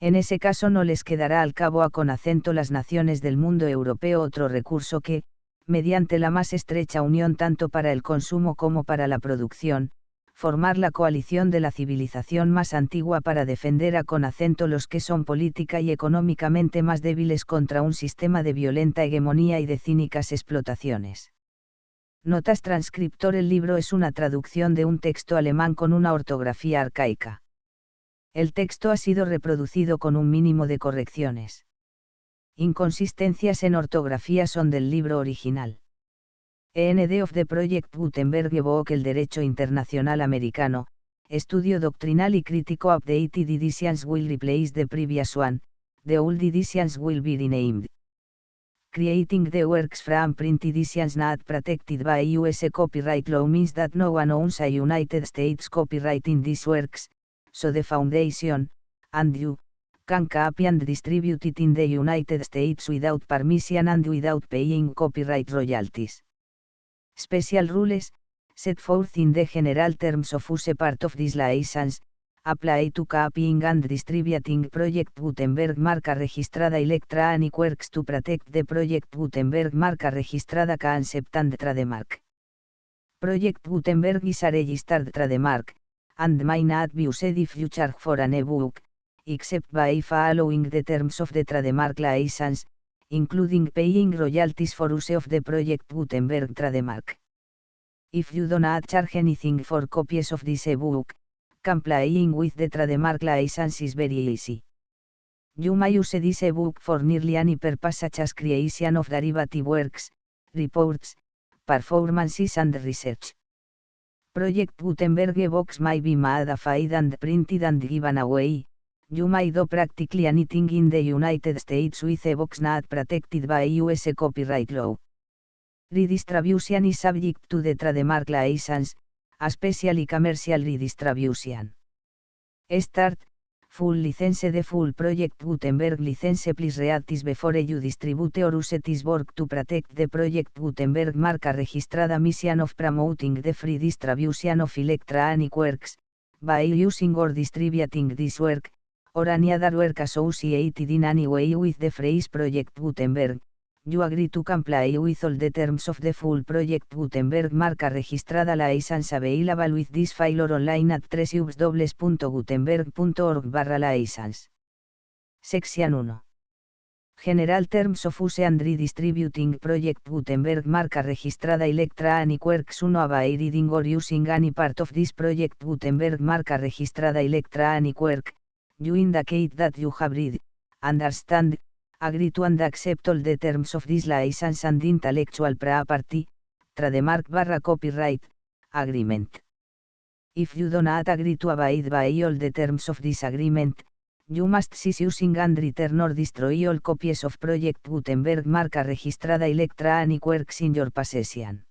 En ese caso no les quedará al cabo a con acento las naciones del mundo europeo otro recurso que, mediante la más estrecha unión tanto para el consumo como para la producción, formar la coalición de la civilización más antigua para defender a con acento los que son política y económicamente más débiles contra un sistema de violenta hegemonía y de cínicas explotaciones. Notas transcriptor. El libro es una traducción de un texto alemán con una ortografía arcaica. El texto ha sido reproducido con un mínimo de correcciones. Inconsistencias en ortografía son del libro original. END of the Project Gutenberg evoke el derecho internacional americano, estudio doctrinal y crítico. Updated editions will replace the previous one, the old editions will be renamed. Creating the works from print editions not protected by US copyright law means that no one owns a United States copyright in these works, so the foundation, and you, can copy and distribute it in the United States without permission and without paying copyright royalties. Special rules, set forth in the general terms of use part of this license, apply to copying and distributing Project Gutenberg marca registrada electronic works to protect the Project Gutenberg marca registrada concept and trademark. Project Gutenberg is a registered trademark, and may not be used if you charge for an ebook, except by following the terms of the trademark license, including paying royalties for use of the Project Gutenberg trademark. If you do not charge anything for copies of this ebook, complying with the trademark license is very easy. You may use this ebook for nearly any purpose such as creation of derivative works, reports, performances and research. Project Gutenberg ebooks may be modified and printed and given away. You may do practically anything in the United States with ebooks not protected by US copyright law. Redistribution is subject to the trademark license, especially commercial redistribution. Start, full license. The full Project Gutenberg license please read this before you distribute or use this work to protect the Project Gutenberg marca registrada mission of promoting the free distribution of electronic works, by using or distributing this work, or any other work associated in any way with the phrase Project Gutenberg. You agree to comply with all the terms of the full project Gutenberg marca registrada license available with this file or online at www.gutenberg.org/license. Section 1. General Terms of Use and Redistributing Project Gutenberg marca registrada Electronic Works 1 by reading or using any part of this project Gutenberg marca registrada Electronic Work, you indicate that you have read, understand, agree to and accept all the terms of this license and intellectual property, trademark/copyright, agreement. If you do not agree to abide by all the terms of this agreement, you must cease using and return or destroy all copies of Project Gutenberg marca registrada Electronic Works in your possession.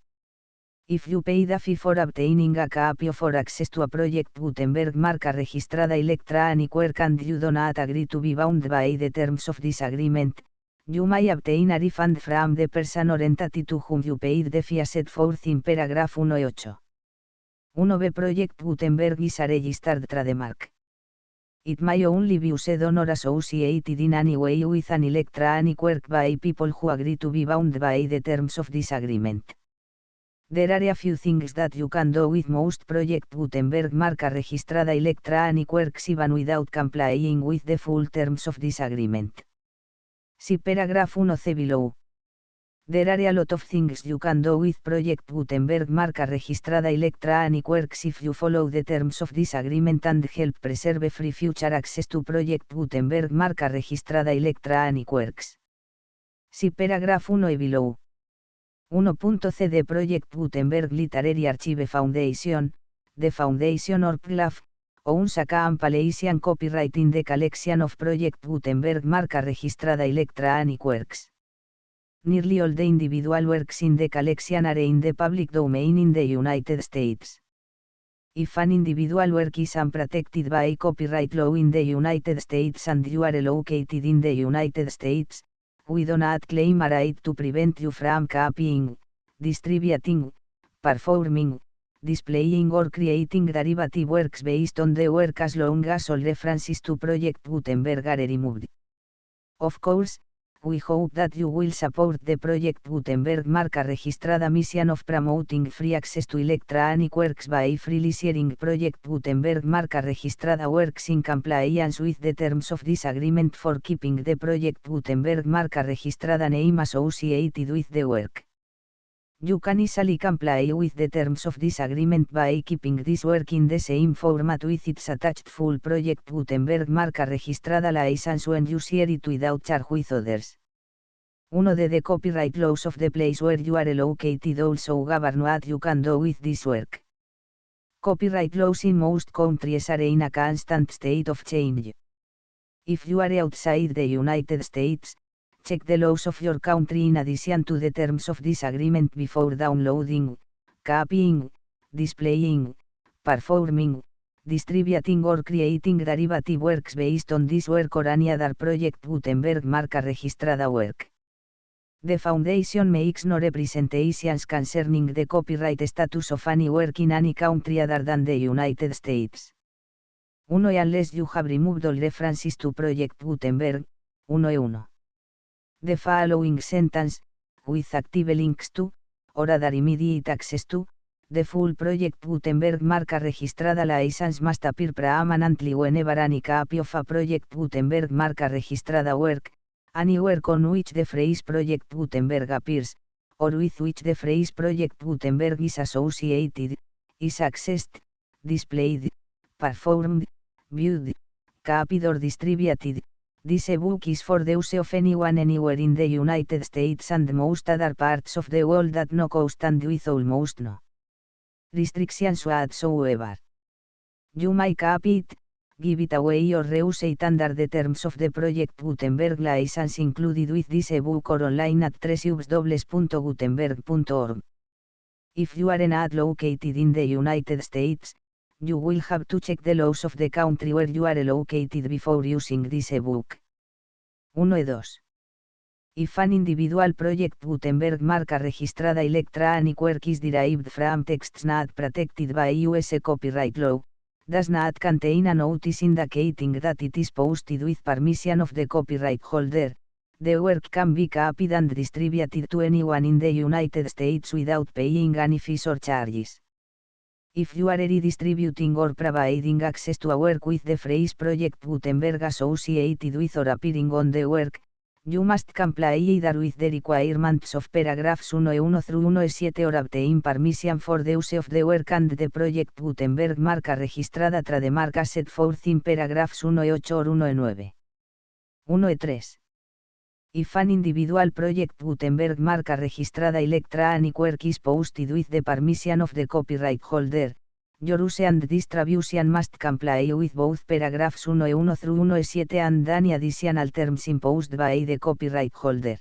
If you paid a fee for obtaining a copy of or access to a Project Gutenberg marca registrada Electronic Work and you do not agree to be bound by the terms of this agreement, you may obtain a refund from the person or entity to whom you paid the fee set forth in paragraph 1.8. 1b Project Gutenberg is a registered trademark. It may only be used on or associated in any way with an electronic work by people who agree to be bound by the terms of this agreement. There are a few things that you can do with most Project Gutenberg marca registrada Electronic Works even without complying with the full terms of this agreement. See paragraph 1c below. There are a lot of things you can do with Project Gutenberg marca registrada Electronic Works if you follow the terms of this agreement and help preserve free future access to Project Gutenberg marca registrada Electronic Works. See paragraph 1 below. 1.c de Project Gutenberg Literary Archive Foundation, the Foundation or PLAF, owns a compilation copyright in the collection of Project Gutenberg marca registrada Electronic Works. Nearly all the individual works in the collection are in the public domain in the United States. If an individual work is unprotected by copyright law in the United States and you are located in the United States, we do not claim a right to prevent you from copying, distributing, performing, displaying or creating derivative works based on the work as long as all references to Project Gutenberg are removed. Of course, we hope that you will support the Project Gutenberg marca registrada mission of promoting free access to electronic works by freely sharing Project Gutenberg marca registrada works in compliance with the terms of this agreement for keeping the Project Gutenberg marca registrada name associated with the work. You can easily comply with the terms of this agreement by keeping this work in the same format with its attached full Project Gutenberg marca registrada license when you share it without charge with others. One of the copyright laws of the place where you are located also govern what you can do with this work. Copyright laws in most countries are in a constant state of change. If you are outside the United States, check the laws of your country in addition to the terms of this agreement before downloading, copying, displaying, performing, distributing or creating derivative works based on this work or any other Project Gutenberg marca registrada work. The Foundation makes no representations concerning the copyright status of any work in any country other than the United States. 1. Unless you have removed all references to Project Gutenberg, 1.1. The following sentence, with active links to, or other immediate access to, the full Project Gutenberg marca registrada license must appear permanently whenever any copy of a Project Gutenberg marca registrada work, any work on which the phrase Project Gutenberg appears, or with which the phrase Project Gutenberg is associated, is accessed, displayed, performed, viewed, copied or distributed. This ebook is for the use of anyone anywhere in the United States and most other parts of the world at no cost and with almost no restrictions whatsoever. You may copy it, give it away or reuse it under the terms of the Project Gutenberg license included with this ebook or online at www.gutenberg.org. If you are not located in the United States, you will have to check the laws of the country where you are located before using this ebook. 1.2. If an individual Project Gutenberg marca registrada electronic work is derived from texts not protected by US copyright law, does not contain a notice indicating that it is posted with permission of the copyright holder, The work can be copied and distributed to anyone in the United States without paying any fees or charges. If you are redistributing or providing access to a work with the phrase Project Gutenberg associated with or appearing on the work, you must comply either with the requirements of paragraphs 1.1 through 1.7 or obtain permission for the use of the work and the Project Gutenberg marca registrada trademark as set forth in paragraphs 1.8 or 1.9. 1.3. If an individual Project Gutenberg marca registrada electronic work is posted with the permission of the copyright holder, your use and distribution must comply with both paragraphs 1.1 through 1.7 and any additional terms imposed by the copyright holder.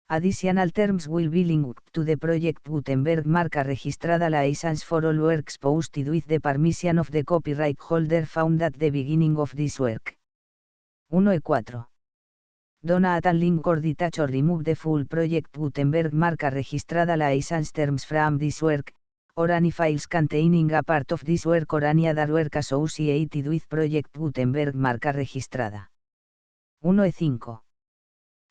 Additional terms will be linked to the Project Gutenberg marca registrada license for all works posted with the permission of the copyright holder found at the beginning of this work. 1.4. Donate and link or detach or remove the full Project Gutenberg marca registrada license terms from this work, or any files containing a part of this work or any other work associated with Project Gutenberg marca registrada. 1.5.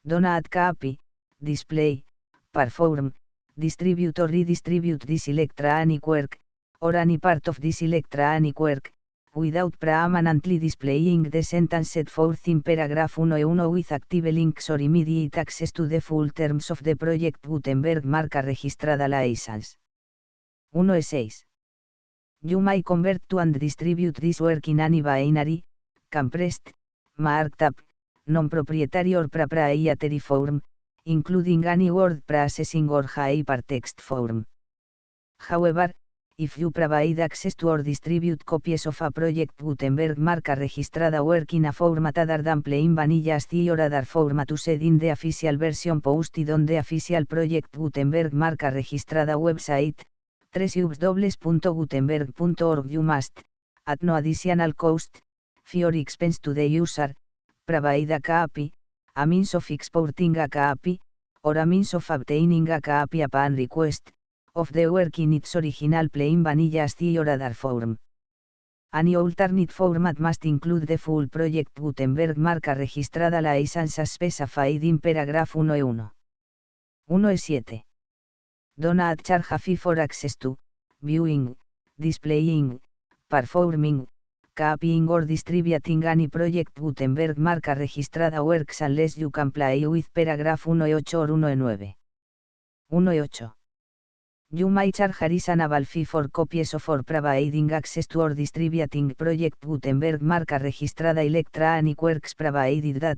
Donate copy, display, perform, distribute or redistribute this electronic work, or any part of this electronic work, without permanently displaying the sentence set forth in paragraph 1.1 with active links or immediate access to the full terms of the Project Gutenberg marca registrada license. 1.6. You may convert to and distribute this work in any binary, compressed, marked up, non-proprietary or proprietary form, including any word processing or hypertext form. However, if you provide access to or distribute copies of a Project Gutenberg marca registrada work in a format other than plain vanilla ASCII or other format used in the official version posted on the official Project Gutenberg marca registrada website, www.gutenberg.org, you must, at no additional cost, fee or expense to the user, provide a copy, a means of exporting a copy, or a means of obtaining a copy upon request, of the work in its original plain vanilla ASCII or other form. Any alternate format must include the full Project Gutenberg marca registrada license as specified in paragraph 1.1. 1.7. Donate charge a fee for access to, viewing, displaying, performing, copying or distributing any Project Gutenberg marca registrada works unless you comply with paragraph 1.8 or 1.9. 1.8. You may charge a reasonable fee for copies of or providing access to or distributing Project Gutenberg marca registrada electronic works provided that,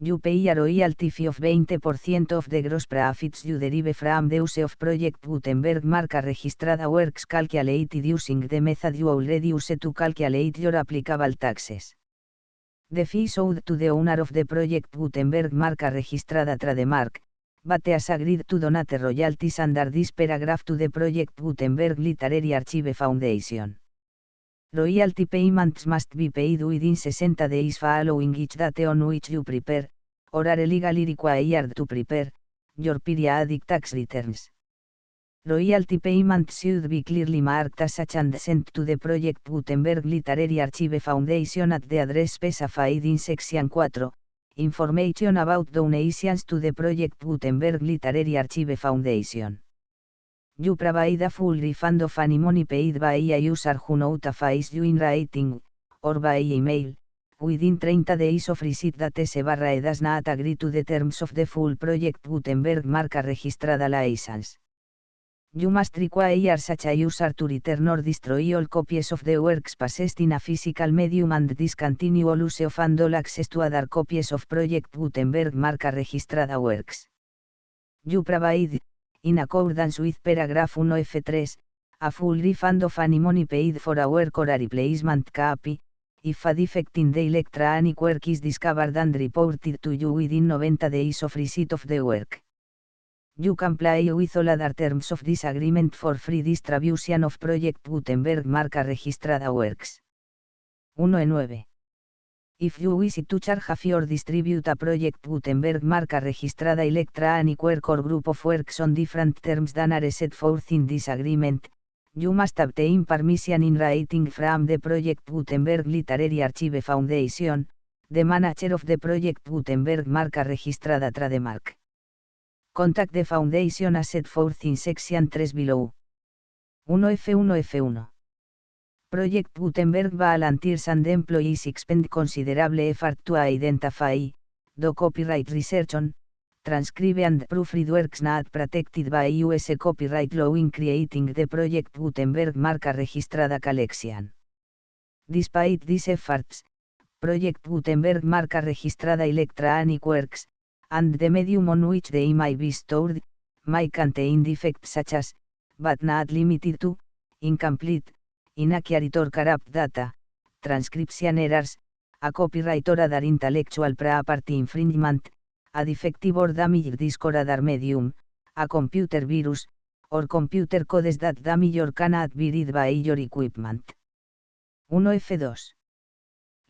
you pay a royalty fee of 20% of the gross profits you derive from the use of Project Gutenberg marca registrada works calculated using the method you already use to calculate your applicable taxes. The fee is owed to the owner of the Project Gutenberg marca registrada trademark, but has agreed to donate royalties under this paragraph to the Project Gutenberg Literary Archive Foundation. Royalty payments must be paid within 60 days following each date on which you prepare, or are legally required to prepare, your periodic tax returns. Royalty payments should be clearly marked as such and sent to the Project Gutenberg Literary Archive Foundation at the address specified in Section 4. Information about donations to the Project Gutenberg Literary Archive Foundation. You provide a full refund of any money paid by a user who notifies you in writing, or by email, within 30 days of receipt that S/E does not agree to the terms of the full Project Gutenberg marca registrada license. You must require such a user to return or destroy all copies of the works possessed in a physical medium and discontinue all use of and all access to other copies of Project Gutenberg marca registrada works. You provide, in accordance with paragraph 1F3, a full refund of any money paid for a work or a replacement copy, if a defect in the electronic work is discovered and reported to you within 90 days of receipt of the work. You comply with all other terms of this agreement for free distribution of Project Gutenberg marca registrada works. 1.9. If you wish to charge a fee or distribute a Project Gutenberg marca registrada electronic work or group of works on different terms than are set forth in this agreement, you must obtain permission in writing from the Project Gutenberg Literary Archive Foundation, The manager of the project Gutenberg marca registrada trademark. Contact the foundation as set forth in section 3 below. 1F1F1. Project Gutenberg volunteers and employees expend considerable effort to identify, do copyright research on, transcribe and proofread works not protected by US copyright law in creating the Project Gutenberg marca registrada collection. Despite these efforts, Project Gutenberg marca registrada electronic works, and the medium on which they may be stored, may contain defects such as, but not limited to, incomplete, inaccurate or corrupt data, transcription errors, a copyright or other intellectual property infringement, a defective or damaged disk or other medium, a computer virus, or computer codes that damage or cannot be read by your equipment. 1F2.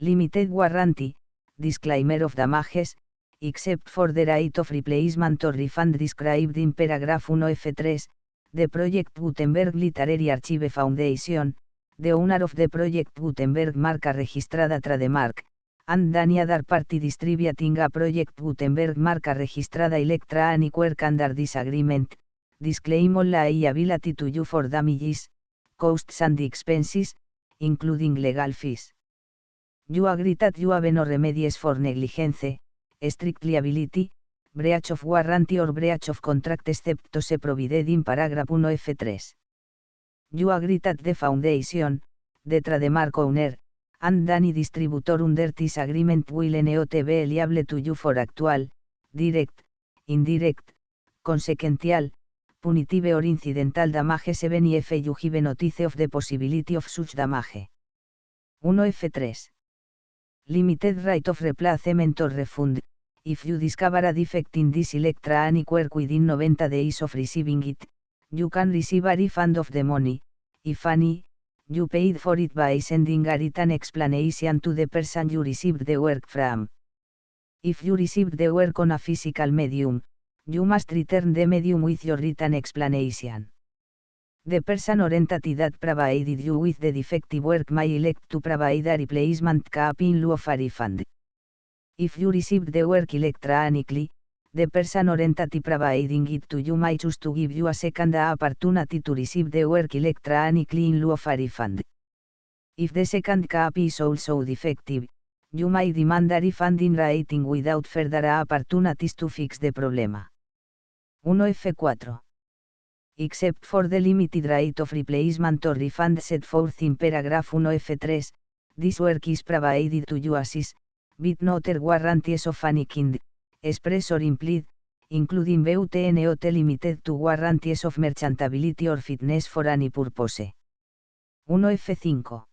Limited warranty, disclaimer of damages, except for the right of replacement or refund described in paragraph 1F3, the Project Gutenberg Literary Archive Foundation, the owner of the Project Gutenberg marca registrada trademark, and any other party distributing a Project Gutenberg marca registrada electronic work under this agreement, disclaim all liability to you for damages, costs and expenses, including legal fees. You agree that you have no remedies for negligence, strict liability, breach of warranty or breach of contract except those provided in paragraph 1F3. You agree that the foundation, the trademark owner, and any distributor under this agreement will not be liable to you for actual, direct, indirect, consequential, punitive or incidental damages even if you give notice of the possibility of such damage. 1F3. Limited right of replacement or refund, if you discover a defect in this electronic work within 90 days of receiving it, you can receive a refund of the money, if any, you paid for it by sending a written explanation to the person you received the work from. If you received the work on a physical medium, you must return the medium with your written explanation. The person or entity that provided you with the defective work may elect to provide a replacement copy in lieu of a refund. If you received the work electronically, the person or entity providing it to you may choose to give you a second opportunity to receive the work electronically in lieu of a refund. If the second copy is also defective, you may demand a refund in writing without further opportunities to fix the problem. 1F4. Except for the limited right of replacement or refund set forth in paragraph 1F3, this work is provided to you as is, with no other warranties of any kind, express or implied, including but not limited to warranties of merchantability or fitness for any purpose. 1F5.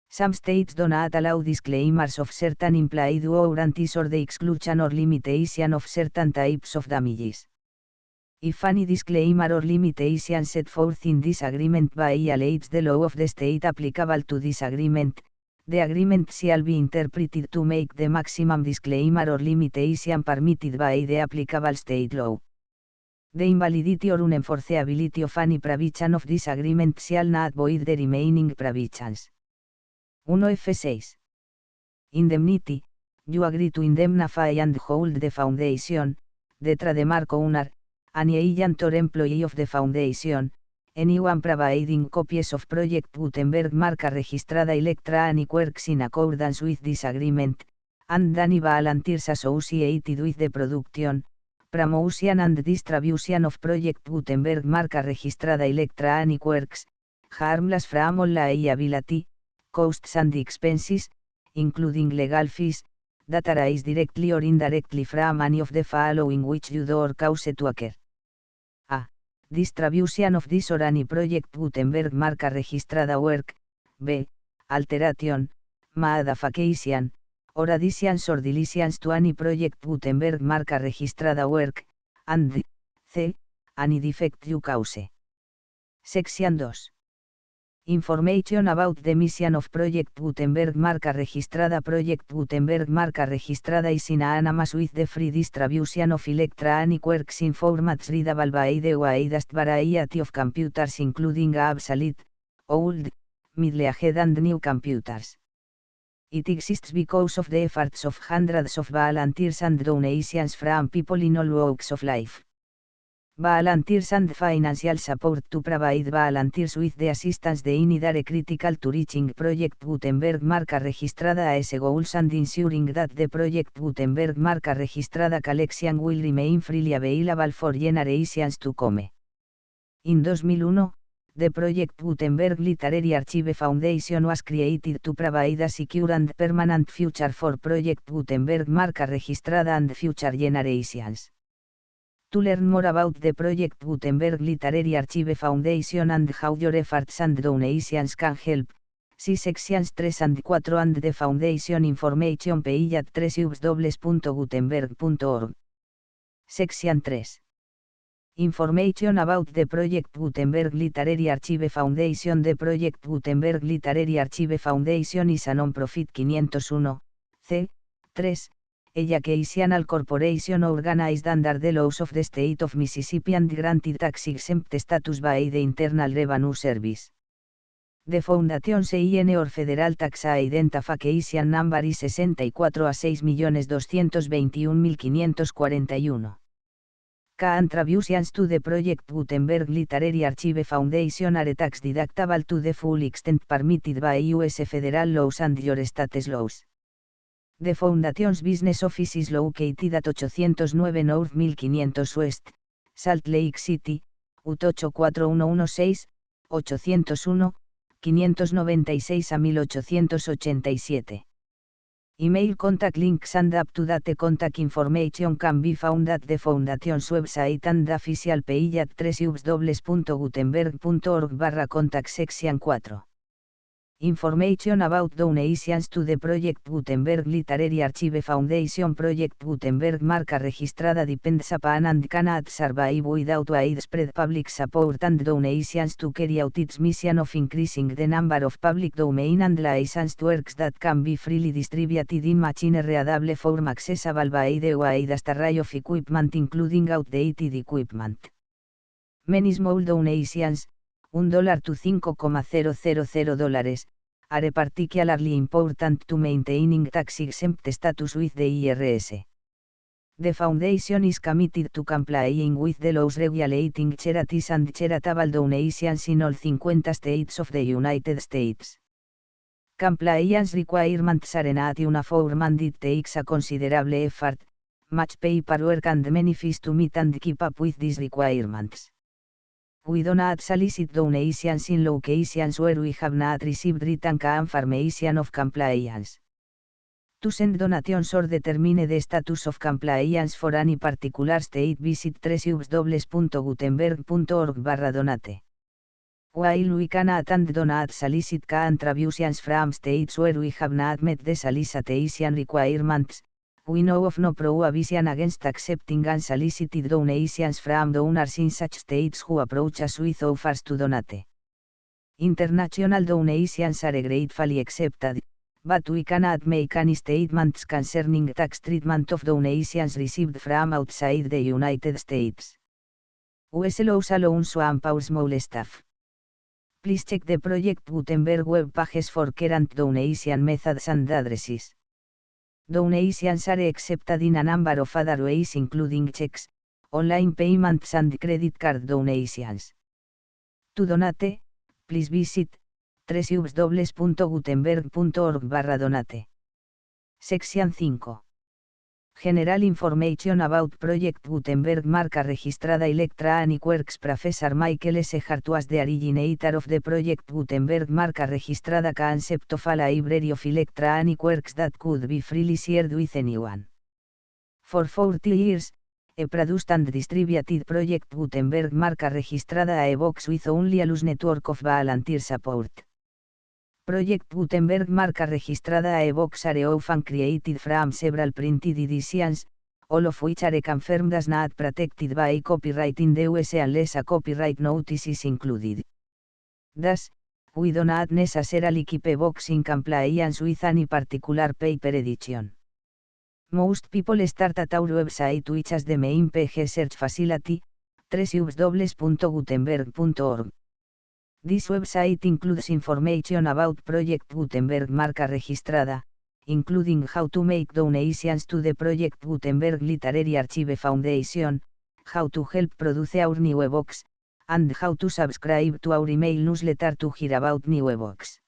Some states do not allow disclaimers of certain implied warranties or the exclusion or limitation of certain types of damages. If any disclaimer or limitation set forth in this agreement violates the law of the state applicable to this agreement, the agreement shall be interpreted to make the maximum disclaimer or limitation permitted by the applicable state law. The invalidity or unenforceability of any provision of this agreement shall not void the remaining provisions. 1F6. Indemnity. You agree to indemnify and hold the foundation, the trademark owner, any agent or employee of the foundation, anyone providing copies of Project Gutenberg marca registrada electronic works in accordance with this agreement, and any volunteers associated with the production, promotion and distribution of Project Gutenberg marca registrada electronic works, harmless from all liability, costs and expenses, including legal fees, that arise directly or indirectly from any of the following which you do or cause to occur. A. Distribution of this or any Project Gutenberg marca registrada work. B. Alteration, modification, or additions or deletions to any Project Gutenberg marca registrada work, and C. Any defect you cause. Section 2. Information about the mission of Project Gutenberg marca registrada. Project Gutenberg marca registrada is synonymous with the free distribution of electronic works in formats readable by the widest variety of computers including obsolete, old, middle-aged and new computers. It exists because of the efforts of hundreds of volunteers and donations from people in all walks of life. Volunteers and financial support to provide volunteers with the assistance they need are critical to reaching Project Gutenberg marca registrada as goals and ensuring that the Project Gutenberg marca registrada collection will remain freely available for generations to come. In 2001, the Project Gutenberg Literary Archive Foundation was created to provide a secure and permanent future for Project Gutenberg marca registrada and future generations. To learn more about the Project Gutenberg Literary Archive Foundation and how your efforts and donations can help, see sections 3 and 4 and the Foundation information page at www.gutenberg.org. Section 3. Information about the Project Gutenberg Literary Archive Foundation. The Project Gutenberg Literary Archive Foundation is a non-profit 501, c. 3, educational corporation organized under the laws of the state of Mississippi and granted tax-exempt status by the Internal Revenue Service. The Foundation's IN or Federal Tax Identification Number is 64 a 6.221.541. Contributions to the Project Gutenberg Literary Archive Foundation are tax deductible to the full extent permitted by U.S. federal laws and your state's laws. The Foundation's business office is located at 809 North 1500 West, Salt Lake City, UT 84116, 801, 596 a 1887. Email contact links and up-to-date contact information can be found at the Foundation's website and the official page at www.gutenberg.org/contact section 4. Information about donations to the Project Gutenberg Literary Archive Foundation. Project Gutenberg marca registrada depends upon and cannot survive without widespread public support and donations to carry out its mission of increasing the number of public domain and licensed works that can be freely distributed in machine-readable form accessible by the widest array of equipment including outdated equipment. Many small donations, $1 to $5,000, are particularly important to maintaining tax-exempt status with the IRS. The Foundation is committed to complying with the laws regulating charities and charitable donations in all 50 states of the United States. Compliance requirements are not uniform and it takes a considerable effort, much paperwork and many fees to meet and keep up with these requirements. We do not solicit donations in locations where we have not received written confirmation of compliance. To send donations or determine the status of compliance for any particular state, visit www.gutenberg.org/donate. While we cannot and do not solicit contributions from states where we have not met the solicitation requirements, we know of no prohibition against accepting unsolicited donations from donors in such states who approach us with offers to donate. International donations are gratefully accepted, but we cannot make any statements concerning tax treatment of donations received from outside the United States. US laws allow to empower small staff. Please check the Project Gutenberg web pages for current donation methods and addresses. Donations are accepted in a number of other ways including checks, online payments and credit card donations. To donate, please visit www.gutenberg.org/donate. Section 5. General information about Project Gutenberg marca registrada. Electronic Works Professor Michael S. Hart was the originator of the Project Gutenberg marca registrada concept of a library of electronic works that could be freely shared with anyone. For 40 years, he produced and distributed Project Gutenberg marca registrada a box with only a loose network of volunteer support. Project Gutenberg marca registrada a box are often created from several printed editions, all of which are confirmed as not protected by copyright in the US unless a copyright notice is included. Thus, we do not necessarily keep a box in compliance with any particular paper edition. Most people start at our website, which is the main page search facility, www.gutenberg.org. This website includes information about Project Gutenberg marca registrada, including how to make donations to the Project Gutenberg Literary Archive Foundation, how to help produce our new ebooks, and how to subscribe to our email newsletter to hear about new ebooks.